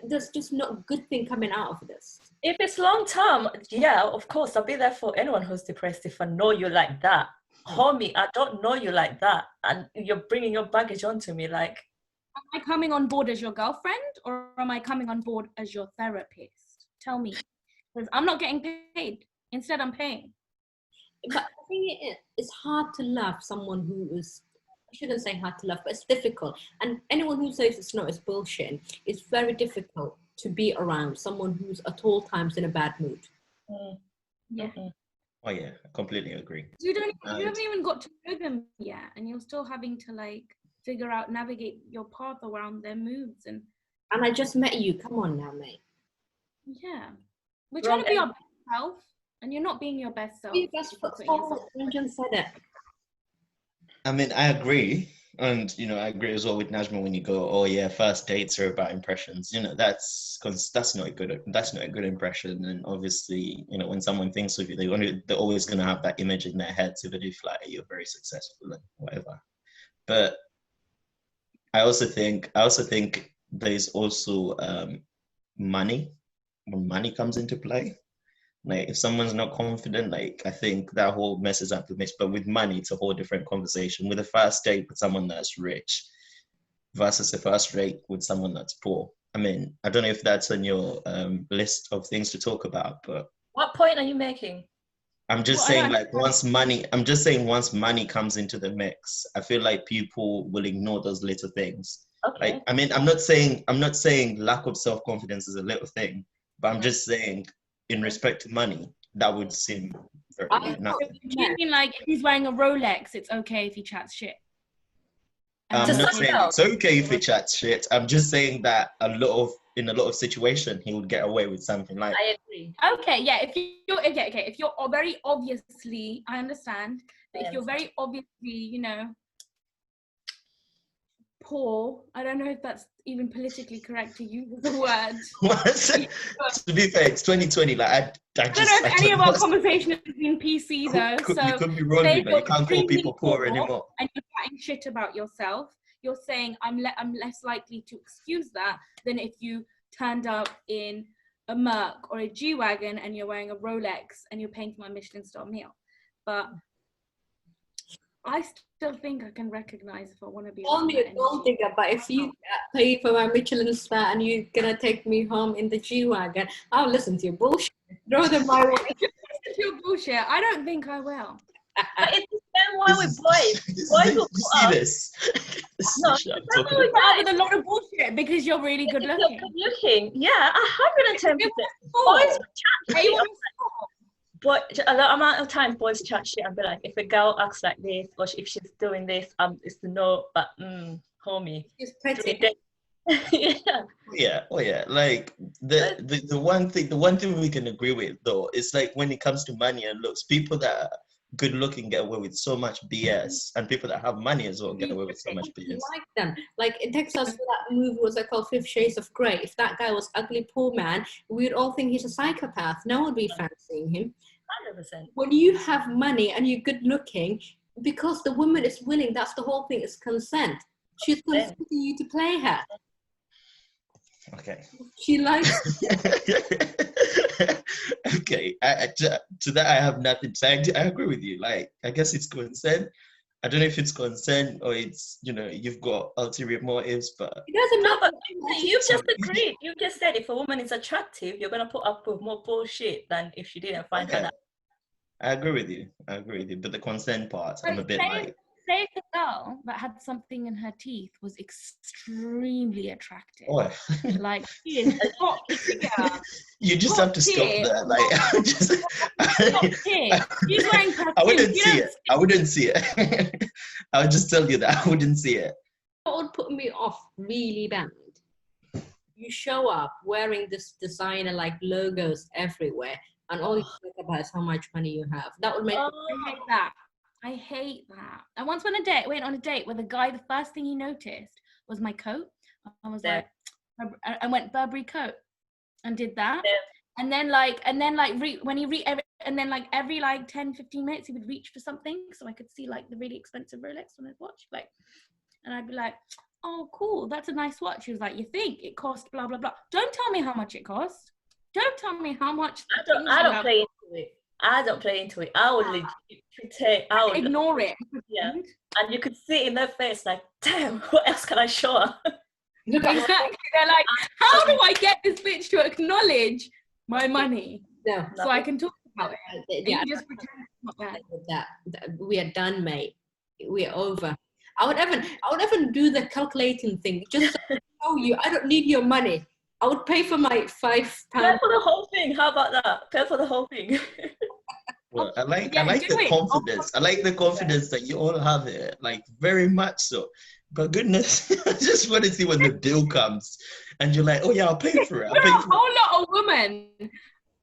There's just not a good thing coming out of this. If it's long term, yeah, of course, I'll be there for anyone who's depressed if I know you like that. Homie, I don't know you like that. And you're bringing your baggage onto me. Like, Am I coming on board as your girlfriend or am I coming on board as your therapist? Tell me. Because I'm not getting paid. Instead, I'm paying. But I think it's hard to love someone who is, I shouldn't say hard to love, but it's difficult. And anyone who says it's not, it's bullshit. It's very difficult to be around someone who's at all times in a bad mood. Yeah. Oh yeah, I completely agree. You haven't even got to know them yet, and you're still having to like figure out, navigate your path around their moods and I just met you. Come on now, mate. yeah. We're trying to be our best self, and you're not being your best self. Be your best foot forward. Imogen said it. I mean, I agree. And, you know, I agree as well with Najma when you go, oh yeah, first dates are about impressions. You know, that's not a good impression. And obviously, you know, when someone thinks of you, they're always going to have that image in their heads, even if like you're very successful and whatever. But I also think there's also money, when money comes into play. Like if someone's not confident, like I think that whole messes up the mix. But with money, it's a whole different conversation. With a first date with someone that's rich versus a first date with someone that's poor. I mean, I don't know if that's on your list of things to talk about, but what point are you making? I'm just saying, like once money comes into the mix, I feel like people will ignore those little things. Okay. Like, I mean, I'm not saying lack of self-confidence is a little thing, but I'm just saying, in respect to money, that would seem very nothing. You mean like if he's wearing a Rolex, it's okay if he chats shit? I'm not saying it's okay if he chats shit. I'm just saying that in a lot of situations, he would get away with something like. I agree. Okay, yeah. If you're very obviously, I understand. But if you're very obviously, you know, poor, I don't know if that's even politically correct to use the word. To be fair, it's 2020. Like I don't know if any of our conversation has been PC though. You could be wrong, you can't call people poor anymore. And you're chatting shit about yourself. You're saying I'm less likely to excuse that than if you turned up in a Merc or a G-Wagon and you're wearing a Rolex and you're paying for my Michelin star meal. But I still think I can recognize if I want to be. Call me a gold digger, but if you pay for my Michelin star and you're gonna take me home in the G-Wagon, I'll listen to your bullshit. Throw them my way. Listen to your bullshit. I don't think I will. But it's the same way with boys. Boys will put up. No, Put up with a lot of bullshit because you're really good looking. Good looking, yeah, 110%. Boys chat shit. But a lot amount of times boys chat shit and be like, if a girl acts like this or if she's doing this, it's the no. But homie, She's pretty. Yeah. Oh yeah. Like the one thing we can agree with though is like when it comes to money and looks, people that are good looking get away with so much BS, and people that have money as well get away with so much BS. Like them. Like it takes us to that movie, what's it called, 50 Shades of Grey. If that guy was ugly poor man, we'd all think he's a psychopath. No one would be fancying him. 100%. When you have money and you're good looking, because the woman is willing, that's the whole thing, is consent. She's consenting you to play her. Okay. She likes. Okay. To that, I have nothing to say. I agree with you. Like, I guess it's consent. I don't know if it's consent or it's, you know, you've got ulterior motives, but It doesn't No, matter. but you've just agreed. You just said if a woman is attractive, you're gonna put up with more bullshit than if she didn't find her that. I agree with you. But the consent part, I'm a bit like. say if the girl that had something in her teeth was extremely attractive. Oh. Like, she is top tier. You just Top have to stop tier. there. Like, Top tier. She's wearing perfume. I wouldn't You see don't it. I wouldn't see it. I'll just tell you that I wouldn't see it. What would put me off really bad? You show up wearing this designer like logos everywhere, and all you think about is how much money you have. That would make I hate that. I hate that. I once went on a date with a guy. The first thing he noticed was my coat. I was Yeah. like, I went Burberry coat, and did that. Yeah. And then every like 10, 15 minutes, he would reach for something so I could see like the really expensive Rolex on his watch. Like, and I'd be like, oh, cool, that's a nice watch. He was like, you think it cost blah, blah, blah. Don't tell me how much it cost. Don't tell me how much. I don't play into it. I don't play into it. I would legit take. I would ignore it. Yeah. And you could see in their face, like, damn, what else can I show her? Exactly. They're like, how do I get this bitch to acknowledge my money no. so I can talk about it? And Yeah, you just pretend it's not there. that we are done, mate. We are over. I would even do the calculating thing just to show you I don't need your money. I would pay for my £5. Pay for the whole thing. How about that? Pay for the whole thing. Well, I like Yeah, the do it. confidence. I like the confidence that you all have it, like very much so. But goodness, I just want to see when the bill comes, and you're like, oh yeah, I'll pay for it. I'll You're pay a for it. whole lot of women.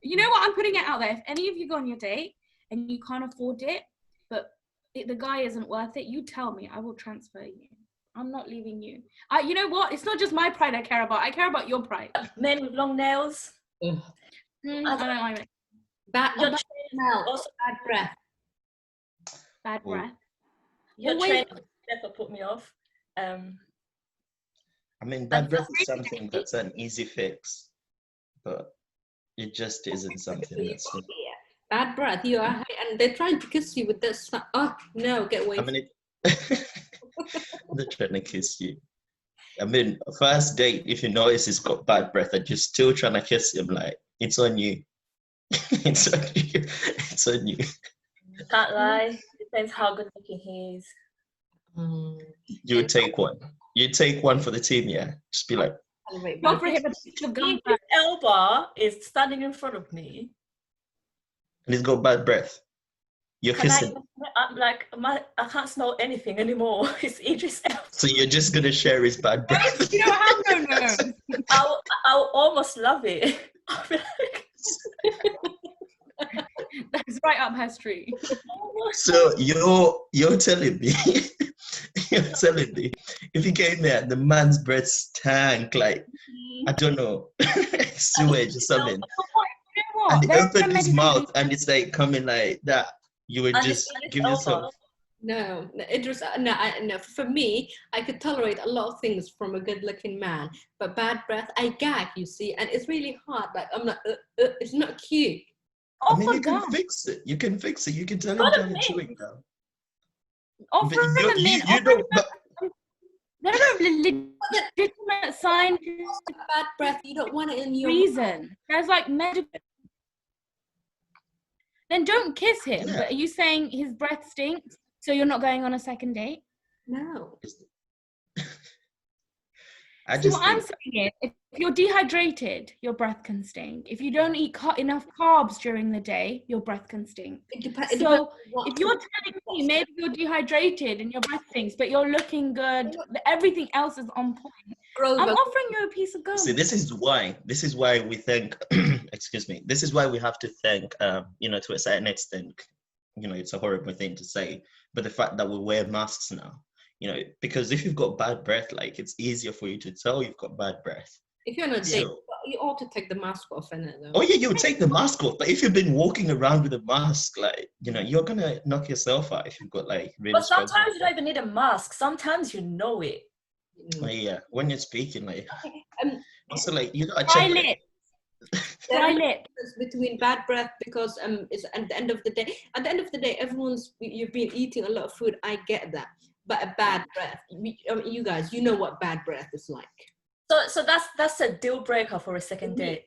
You know what? I'm putting it out there. If any of you go on your date and you can't afford it, but the guy isn't worth it, you tell me. I will transfer you. I'm not leaving you. You know what? It's not just my pride I care about. I care about your pride. Men with long nails. Ugh. I don't like it. Bad Your smell, also, bad breath. Bad Oh. breath. your Always- train never put me off. I mean, bad breath is really something that's an easy fix, but it just isn't something that's. Bad breath. You are, and they're trying to kiss you with this. Oh no, get away! I mean, they're trying to kiss you. I mean, first date, if you notice he's got bad breath and you're still trying to kiss him, like, it's on you. It's on you. It's on you. Can't lie. Depends how good looking he is. You would take one. You take one for the team, yeah. Just be like, Go for him a piece of gum. If Elba is standing in front of me, and he's got bad breath. You're can kissing. I'm like, I can't smell anything anymore. It's Idris Elba. So you're just gonna share his bad breath. You don't have no nose. I'll almost love it. I'll be like, That's right up her street. So you're telling me, you're telling me, if he came there, the man's breath stank like, I don't know, sewage or something, You know what? and he There's opened his some mouth and it's like coming like that, you would And just it's give Elba. yourself. No, it was no. For me, I could tolerate a lot of things from a good-looking man, but bad breath, I gag. You see, and it's really hard. Like I'm like, it's not cute. I mean, Offer you can gum. fix it. You can fix it. You can tell him Not a to mint. chewing gum. Offer But him a mint. you Offer don't. him But There are legitimate scientific Bad breath, you don't want it in your. reason. There's like medical. Then don't kiss him. Yeah. But are you saying his breath stinks, so you're not going on a second date? No. I So just what I'm think, saying is, if you're dehydrated, your breath can stink. If you don't eat enough carbs during the day, your breath can stink. It depends. So if you're telling me maybe you're dehydrated and your breath stinks, but you're looking good, everything else is on point, I'm offering you a piece of gum. see, this is why we think, excuse me, this is why we have to thank, to a certain extent, it's a horrible thing to say, but the fact that we wear masks now, because if you've got bad breath, like, it's easier for you to tell you've got bad breath. If you're on a date, So- you ought to take the mask off, innit? Though. Oh yeah, you take the mask off, but if you've been walking around with a mask, like, you're gonna knock yourself out if you've got like really. but sometimes you don't even need a mask. Sometimes you know it. Oh, yeah, when you're speaking, like, Um, also like you gotta Dry check. Like, lip. There Dry is a lip. difference between bad breath because it's at the end of the day. At the end of the day, you've been eating a lot of food. I get that, but a bad breath. You guys, you know what bad breath is like. So that's a deal breaker for a second date.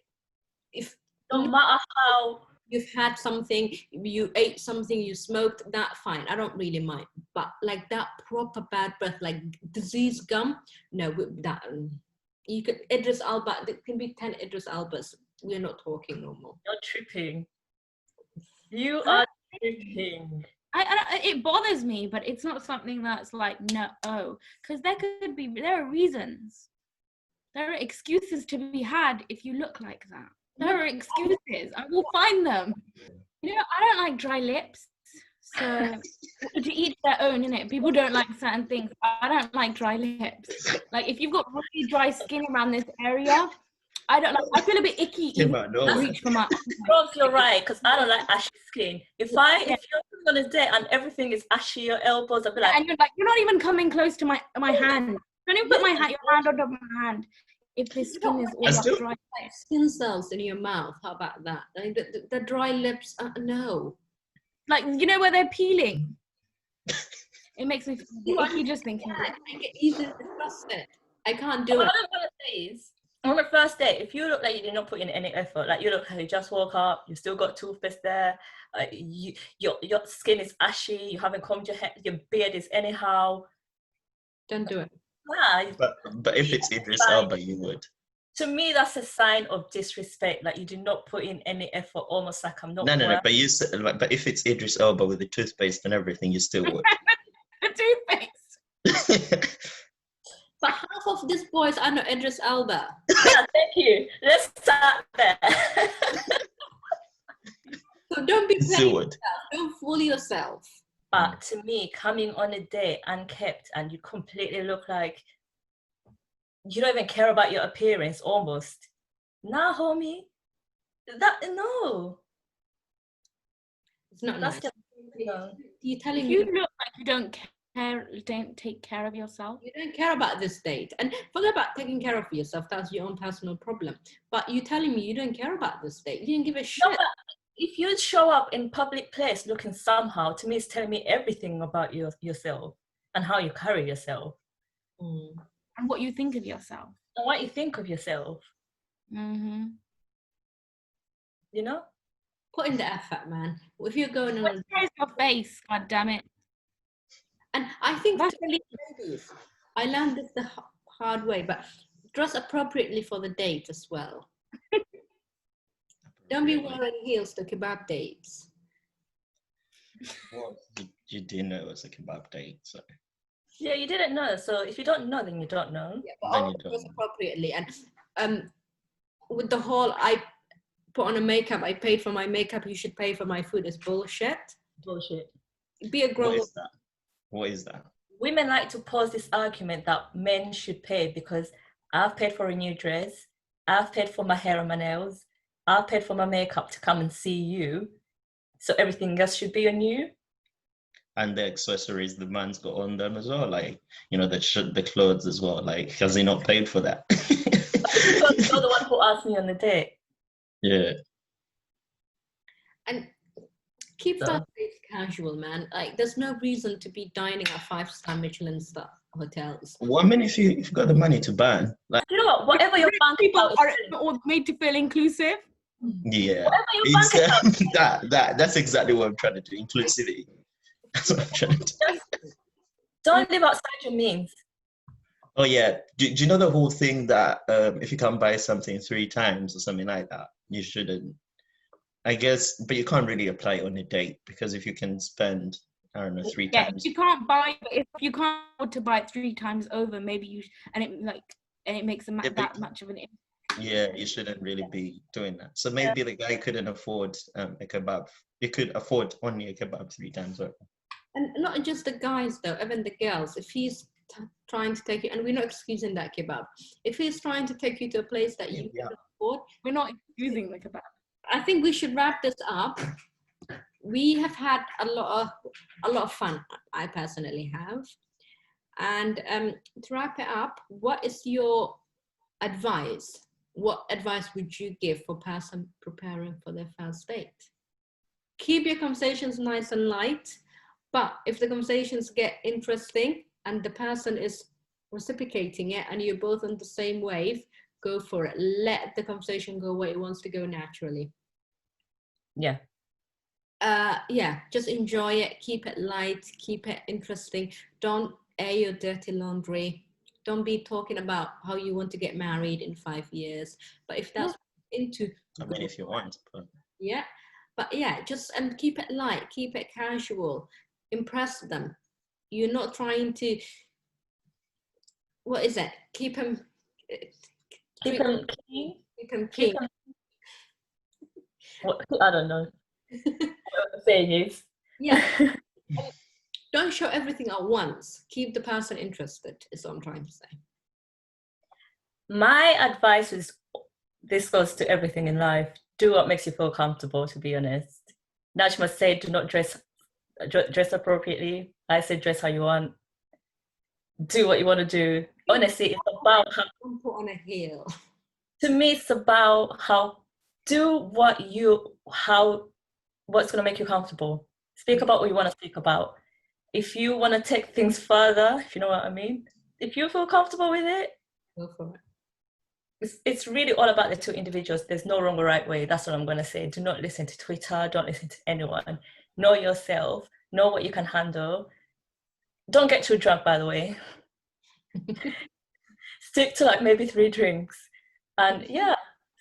If No matter how you've had something, you ate something, you smoked, that fine. I don't really mind. But like that proper bad breath, like disease gum, no, that you could Idris Elba. There can be 10 Idris Elbas. We're not talking no more. You're tripping. You are tripping. It bothers me, but it's not something that's like no, because there are reasons, there are excuses to be had if you look like that. There are excuses. I will find them. You know, I don't like dry lips, so to each their own, innit? People don't like certain things. I don't like dry lips. Like if you've got really dry skin around this area, I feel a bit icky. Came out nowhere. Reach for my Ross, you're right, because I don't like ashy skin. If you're on a date and everything is ashy, your elbows, I'll be like, and you're not even coming close to my hand. Don't even put your hand on top of my hand. If the skin is all dry. Like skin cells in your mouth. How about that? Like the dry lips, no. Like, you know where they're peeling? It makes me feel icky just thinking of it. I get easily disgusted. I can't do what it. I want to say is, on the first date, if you look like you did not put in any effort, like you look like you just woke up, you still got toothpaste there, your skin is ashy, you haven't combed your hair, your beard is anyhow. Don't do it. Nah, But if it's Idris Elba, you would. to me, that's a sign of disrespect. Like you did not put in any effort, almost like I'm not. No. But you said, but if it's Idris Elba with the toothpaste and everything, you still would. The toothpaste. But half of these boys are not Idris Elba. Yeah, thank you. Let's start there. So don't be Still playing would. yourself. Don't fool yourself. But to me, coming on a date unkept and you completely look like you don't even care about your appearance almost. Nah, homie. No. It's not That's nice. just, you know. You're telling If me you look like you don't take care of yourself. you don't care about this date. And forget about taking care of yourself. That's your own personal problem. But you're telling me you don't care about this date. You didn't give a shit. No, but if you show up in public place looking somehow, to me, it's telling me everything about yourself and how you carry yourself. Mm. And what you think of yourself. And what you think of yourself, Mm-hmm. you know? Put in the effort, man. If you're going on, Moisturize your face, god damn it. and I think That's to ladies, I learned this the hard way, but dress appropriately for the date as well. Don't be wearing heels to kebab dates. Well, you didn't know it was a kebab date, so. Yeah, you didn't know. So if you don't know, then you don't know. Yeah, but Then always you don't dress know. appropriately. And with the whole I put on a makeup, I paid for my makeup, you should pay for my food is bullshit. Bullshit. Be a grown What up. is that? What is that? Women like to pose this argument that men should pay because I've paid for a new dress, I've paid for my hair and my nails, I've paid for my makeup to come and see you, so everything else should be on you. And the accessories the man's got on them as well, like, you know, the clothes as well. Like, has he not paid for that? Because you're the one who asked me on the date. Yeah. And keep So- that dates casual, man. Like, there's no reason to be dining at 5-star Michelin star hotels. Well, I mean, if you've got the money to burn, like, You know what? Whatever your bank People account are is, all made to feel inclusive. yeah, whatever your bank it's, account that's exactly what I'm trying to do. Inclusivity. That's what I'm trying to do. don't live outside your means. Oh yeah, do you know the whole thing that if you can't buy something 3 times or something like that, you shouldn't? I guess, but you can't really apply it on a date because if you can spend, I don't know, 3 Yeah, times. if you can't buy, if you can't afford to buy it 3 times over, maybe you and it makes Yeah, but- that much of an impact. Yeah, you shouldn't really be doing that. So maybe the guy couldn't afford a kebab. He could afford only a kebab 3 times over. And not just the guys, though, even the girls. If he's trying to take you, and we're not excusing that kebab, if he's trying to take you to a place that you Yeah. can afford, We're not using the kebab. I think we should wrap this up. We have had a lot of fun. I personally have. And to wrap it up, what is your advice? What advice would you give for person preparing for their first date? Keep your conversations nice and light, but if the conversations get interesting and the person is reciprocating it and you're both on the same wave, go for it. Let the conversation go where it wants to go naturally. Yeah. Yeah, just enjoy it, keep it light, keep it interesting. Don't air your dirty laundry. Don't be talking about how you want to get married in 5 years. But if that's into, I mean, if you want, but yeah, but yeah, just and keep it light, keep it casual, impress them. You're not trying to, what is it? Keep them, Keep them clean. keep them Keep king. them, what, I don't know what the saying is. Yeah, don't show everything at once. Keep the person interested, is what I'm trying to say. My advice is, this goes to everything in life. Do what makes you feel comfortable, to be honest. Najma said, do not dress appropriately. I said, dress how you want. Do what you want to do. Honestly, it's about how, Don't put on a heel. to me, it's about how, do what you, how, what's going to make you comfortable. Speak about what you want to speak about. If you want to take things further, if you know what I mean, if you feel comfortable with it, Go for it. it's really all about the two individuals. There's no wrong or right way. That's what I'm going to say. Do not listen to Twitter. Don't listen to anyone. Know yourself. Know what you can handle. Don't get too drunk, by the way. Stick to like maybe 3 drinks. And yeah,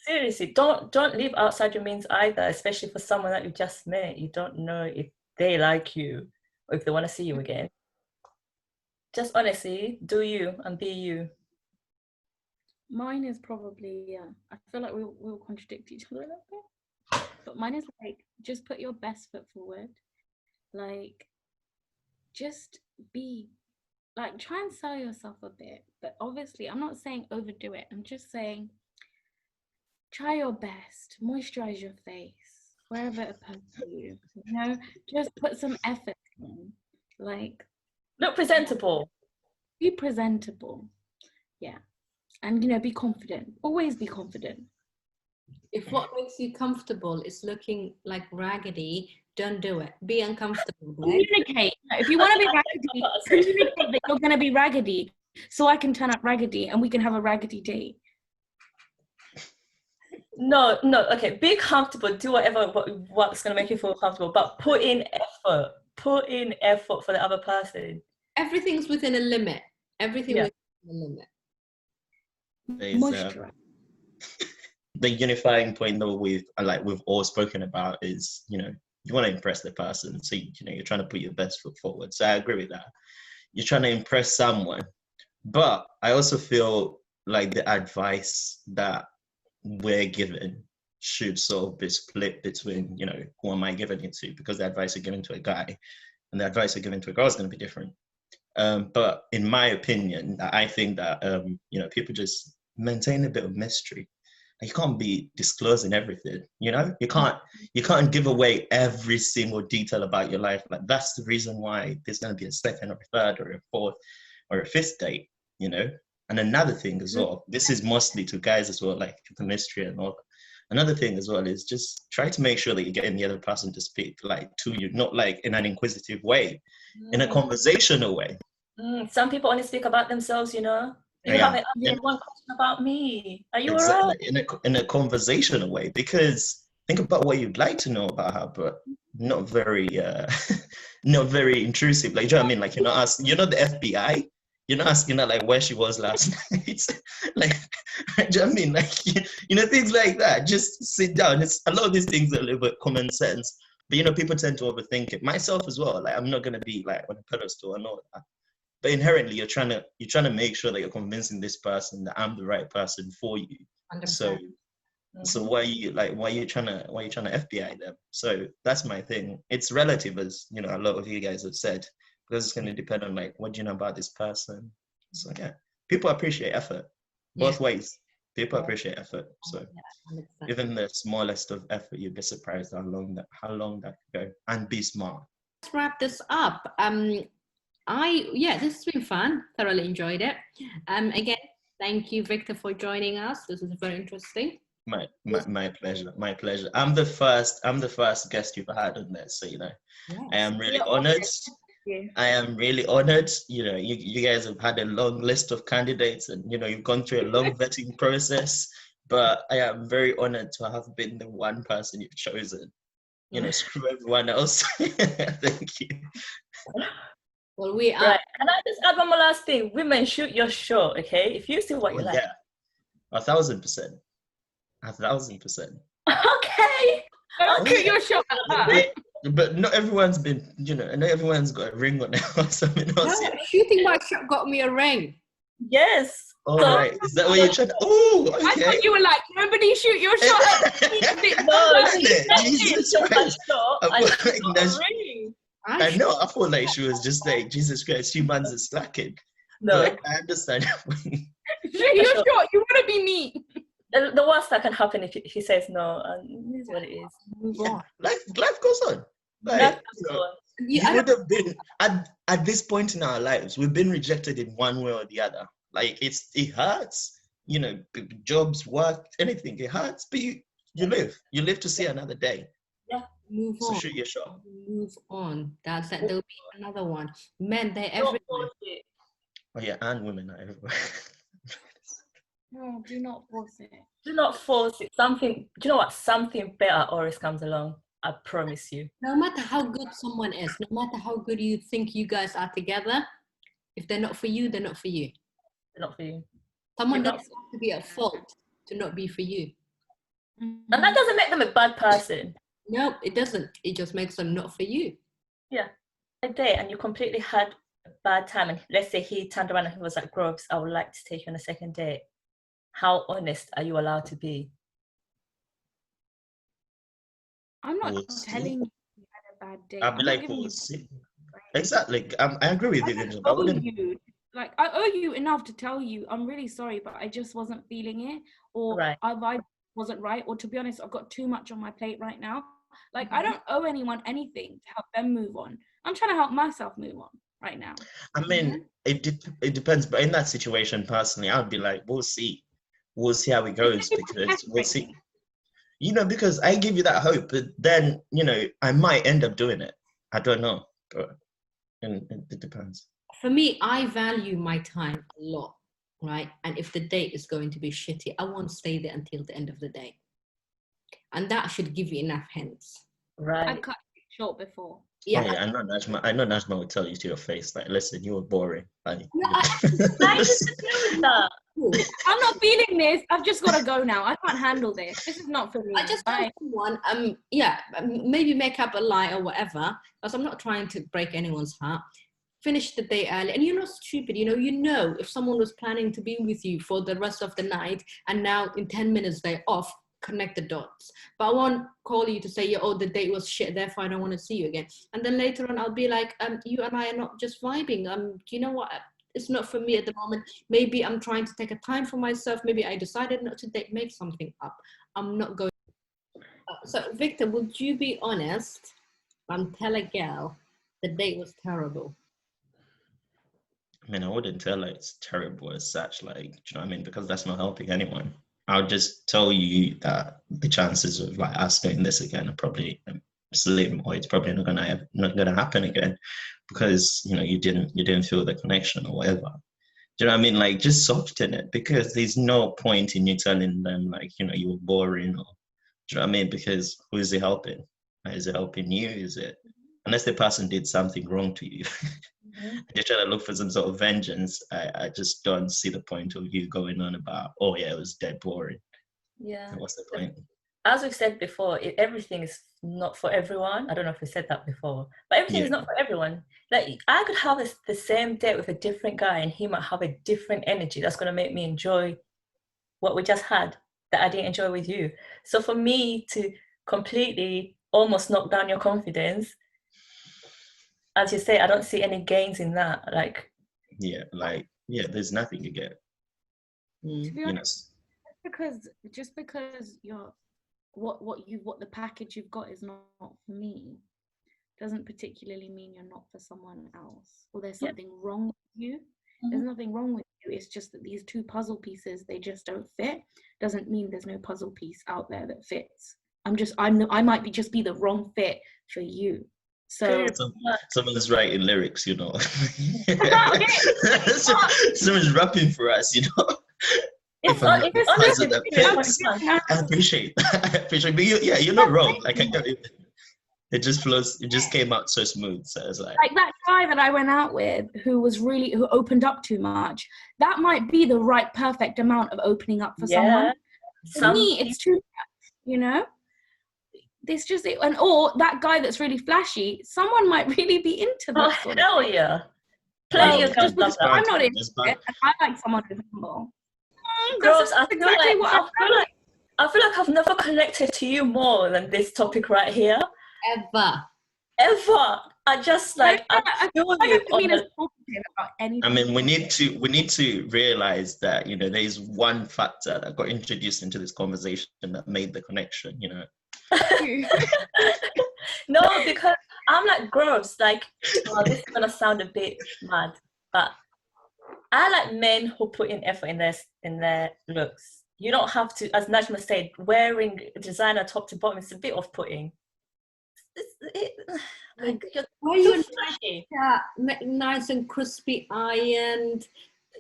seriously, don't live outside your means either, especially for someone that you just met. You don't know if they like you or if they want to see you again. Just honestly, do you and be you. Mine is probably, I feel like we'll contradict each other a little bit. But mine is like, just put your best foot forward. Like, just be, like, try and sell yourself a bit. But obviously, I'm not saying overdo it. I'm just saying, try your best. Moisturize your face. Wear a bit of perfume. You know, just put some effort in. Like, Look presentable. be presentable. Yeah. And, you know, be confident. Always be confident. If what makes you comfortable is looking like raggedy, don't do it. Be uncomfortable, right? Communicate. If you want to be raggedy, communicate that you're going to be raggedy, so I can turn up raggedy and we can have a raggedy day. No, okay, be comfortable, do what's going to make you feel comfortable, but put in effort for the other person. Everything's within a limit. Everything Yeah. within a limit. Moisturize. the unifying point though we've all spoken about is, you want to impress the person, so you're trying to put your best foot forward. So I agree with that. You're trying to impress someone, but I also feel like the advice that we're given should sort of be split between, who am I giving it to, because the advice you're giving to a guy and the advice you're giving to a girl is going to be different. But in my opinion, I think that people just maintain a bit of mystery. You can't be disclosing everything. You can't give away every single detail about your life. Like, that's the reason why there's going to be a second or a third or a fourth or a fifth date. And another thing as well, this is mostly to guys as well, like the mystery and all. Another thing as well is just try to make sure that you're getting the other person to speak like to you, not like in an inquisitive way, in a conversational way. Some people only speak about themselves, you haven't asked one question about me. Are you exactly alright? in a conversational way, because think about what you'd like to know about her, but not very not very intrusive. Like, do you know what I mean? Like, you're not asking, you're not the FBI. You're not asking her like where she was last night. Like, do you know what I mean? Like, things like that. Just sit down. A lot of these things are a little bit common sense, but people tend to overthink it. Myself as well. Like, I'm not gonna be like on a pedestal and all that. But inherently, you're trying to make sure that you're convincing this person that I'm the right person for you. 100%. So why are you trying to FBI them? So that's my thing. It's relative, as a lot of you guys have said, because it's going to depend on like, what do you know about this person. So yeah, people appreciate effort both ways. People appreciate effort. So even the smallest of effort, you'd be surprised how long that could go. And be smart. Let's wrap this up. This has been fun. Thoroughly enjoyed it. Again, thank you, Victor, for joining us. This is very interesting. My pleasure. My pleasure. I'm the first guest you've had on this, so Yes. I am really honored. I am really honored. You guys have had a long list of candidates, and you've gone through a long vetting process. But I am very honored to have been the one person you've chosen. screw everyone else. Thank you. Well, we are. Right. Can I just add one more last thing? Women, shoot your shot, okay? If you see what you like. Yeah, 1,000%. 1,000%. Okay. Don't Okay. shoot your shot at her. But not everyone's been, not everyone's got a ring on now or something No, else. shooting my shot got me a ring. Yes. All right. Is that what you're trying to? Oh, I okay. thought you were like, nobody shoot your shot at me. No, Isn't she it? said Jesus it, Christ. shot, I and feel she like got a that's- ring. I know. I feel like she was just like, Jesus Christ, 2 months is slacking. No, But I understand. Shoot your shot. You want to be me. the worst that can happen if he says no, and it is what it is. Move Yeah, on. life goes on. Like, That's you know, all. You, I we would have been at this point in our lives, we've been rejected in one way or the other. Like it hurts, jobs, work, anything, it hurts, but you live to see another day. move So on. shoot your shot. Move on. That's it. There'll be another one. Men, they're Don't everywhere. force it. Oh yeah, and women are everywhere. No, do not force it. Do not force it. Something. Do you know what? Something better always comes along. I promise you. No matter how good someone is, no matter how good you think you guys are together, if they're not for you, they're not for you. They're not for you. Someone You're doesn't not- have to be at fault to not be for you. And that doesn't make them a bad person. No, it doesn't. It just makes them not for you. A day and you completely had a bad time, and let's say he turned around and he was like, Groves, I would like to take you on a second date. How honest are you allowed to be? I'm not We'll see. telling you you had a bad day. I'll be I'm like, not giving we'll you see. credit. Exactly. I agree with I you, don't Angel. I owe wouldn't. you. Like, I owe you enough to tell you, I'm really sorry, but I just wasn't feeling it, or Right. our vibe wasn't right, or to be honest, I've got too much on my plate right now. Like, Mhm. I don't owe anyone anything to help them move on. I'm trying to help myself move on right now. I mean, it depends. But in that situation, personally, I'd be like, we'll see. We'll see how it goes, because we'll see. Because I give you that hope, but then, I might end up doing it. I don't know, but it depends. For me, I value my time a lot, right? And if the date is going to be shitty, I won't stay there until the end of the day. And that should give you enough hints. I Right. cut it short before. Yeah, Oh, yeah, I know Najma would tell you to your face, like, listen, you were boring. Like, No, I used to deal with that. I'm not feeling this. I've just got to go now. I can't handle this. This is not for me. I just Bye. told someone, maybe make up a lie or whatever, because I'm not trying to break anyone's heart. Finish the day early, and you're not stupid. You know if someone was planning to be with you for the rest of the night, and now in 10 minutes they're off, connect the dots. But I won't call you to say, oh, the date was shit, therefore I don't want to see you again. And then later on, I'll be like, you and I are not just vibing. Do you know what? It's not for me at the moment. Maybe I'm trying to take a time for myself. Maybe I decided not to make something up. I'm not going. So, Victor, would you be honest and tell a girl the date was terrible? I mean, I wouldn't tell her it's terrible as such, like, do you know what I mean? Because that's not helping anyone. I'll just tell you that the chances of like us doing this again are probably slim, or it's probably not gonna happen again, because you didn't feel the connection or whatever. Do you know what I mean? Like, just soften it, because there's no point in you telling them like, you were boring, or do you know what I mean? Because who is it helping? Is it helping you? Is it, unless the person did something wrong to you? You're trying to look for some sort of vengeance. I just don't see the point of you going on about, oh yeah, it was dead boring. Yeah. What's the point? As we've said before, everything is not for everyone. I don't know if we said that before, but everything is not for everyone. Like, I could have the same date with a different guy, and he might have a different energy that's going to make me enjoy what we just had that I didn't enjoy with you. So for me to completely almost knock down your confidence, as you say, I don't see any gains in that. Like, there's nothing to get. To be honest, just because you're what the package you've got is not for me, doesn't particularly mean you're not for someone else, or there's something wrong with you. There's nothing wrong with you. It's just that these two puzzle pieces, they just don't fit. Doesn't mean there's no puzzle piece out there that fits. I might be the wrong fit for you. So someone's writing lyrics, Someone's rapping for us, it's honestly, I appreciate. But you're not wrong. Like, It just flows. It just came out so smooth. So it's like that guy that I went out with who opened up too much, that might be the right perfect amount of opening up for someone. For me, it's too much, you know? This just, or that guy that's really flashy, someone might really be into that sort of hell thing. yeah. Plenty of girls love that. I'm not into it, and I like someone who's humble. Girls, That's exactly what I feel like I've never connected to you more than this topic right here. Ever. I just like I feel you on about anything. I mean, we need to realize that, you know, there's one factor that got introduced into this conversation that made the connection, you know. No, because I'm like, gross, like, well, this is gonna sound a bit mad, but I like men who put in effort in their looks. You don't have to, as Najma said, wearing designer top to bottom is a bit off-putting. Like, Why you're you nice and crispy ironed?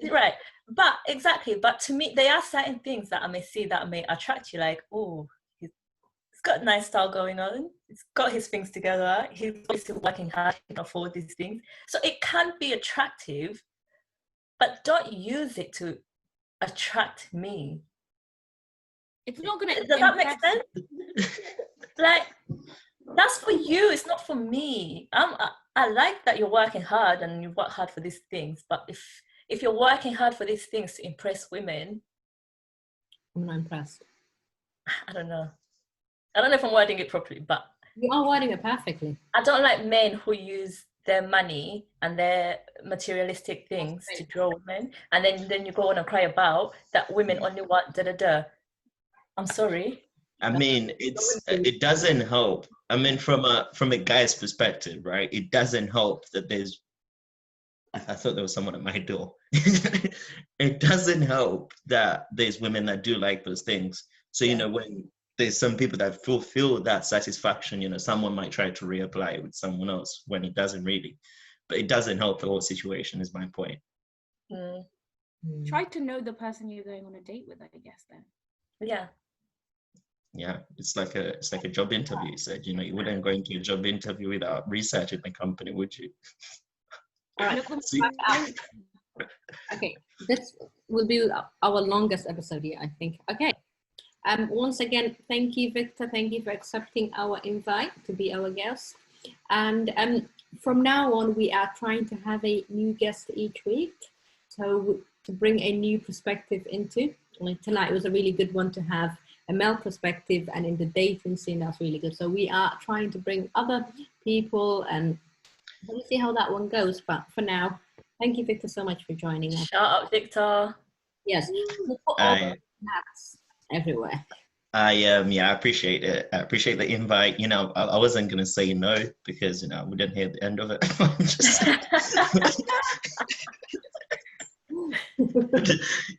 Right, but exactly. But to me, there are certain things that I may see that may attract you. Like, oh, he's got nice style going on. He's got his things together. He's obviously working hard. He can afford these things, so it can be attractive. But don't use it to attract me. It's not gonna. Does that make sense? Like, that's for you. It's not for me. I like that you're working hard and you work hard for these things. But if you're working hard for these things to impress women, I'm not impressed. I don't know. I don't know if I'm wording it properly, but You are wording it perfectly. I don't like men who use their money and their materialistic things to draw women, and then you go on and cry about that women only want da-da-da. I'm sorry. I mean, it doesn't help. I mean, from a guy's perspective, right? It doesn't help that there's. I thought there was someone at my door. It doesn't help that there's women that do like those things. So, you know, when there's some people that fulfill that satisfaction, you know, someone might try to reapply it with someone else when it doesn't really. But it doesn't help the whole situation, is my point. Try to know the person you're going on a date with, I guess, then. Yeah. Yeah, it's like a job interview. You said, you know, you wouldn't go into a job interview without researching the company, would you? All right. Okay, this will be our longest episode here, I think. Okay. Once again, thank you, Victor. Thank you for accepting our invite to be our guest. And from now on, we are trying to have a new guest each week. So to bring a new perspective into, like tonight was a really good one to have a male perspective, and in the dating scene, that's really good. So we are trying to bring other people, and we'll see how that one goes. But for now, thank you, Victor, so much for joining us. Shout out, Victor. Yes, we'll put all the hats everywhere. I appreciate it. I appreciate the invite. You know, I wasn't gonna say no because, you know, we didn't hear the end of it.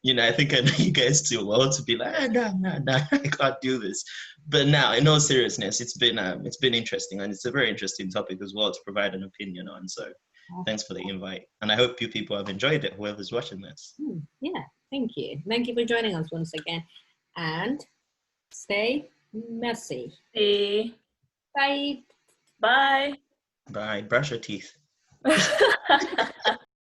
You know, I think I know you guys too well to be like, no, I can't do this. But now, in all seriousness, it's been interesting, and it's a very interesting topic as well to provide an opinion on. So, thanks for the invite, and I hope you people have enjoyed it. Whoever's watching this. Yeah, thank you for joining us once again, and stay messy. Bye. Bye. Bye. Brush your teeth.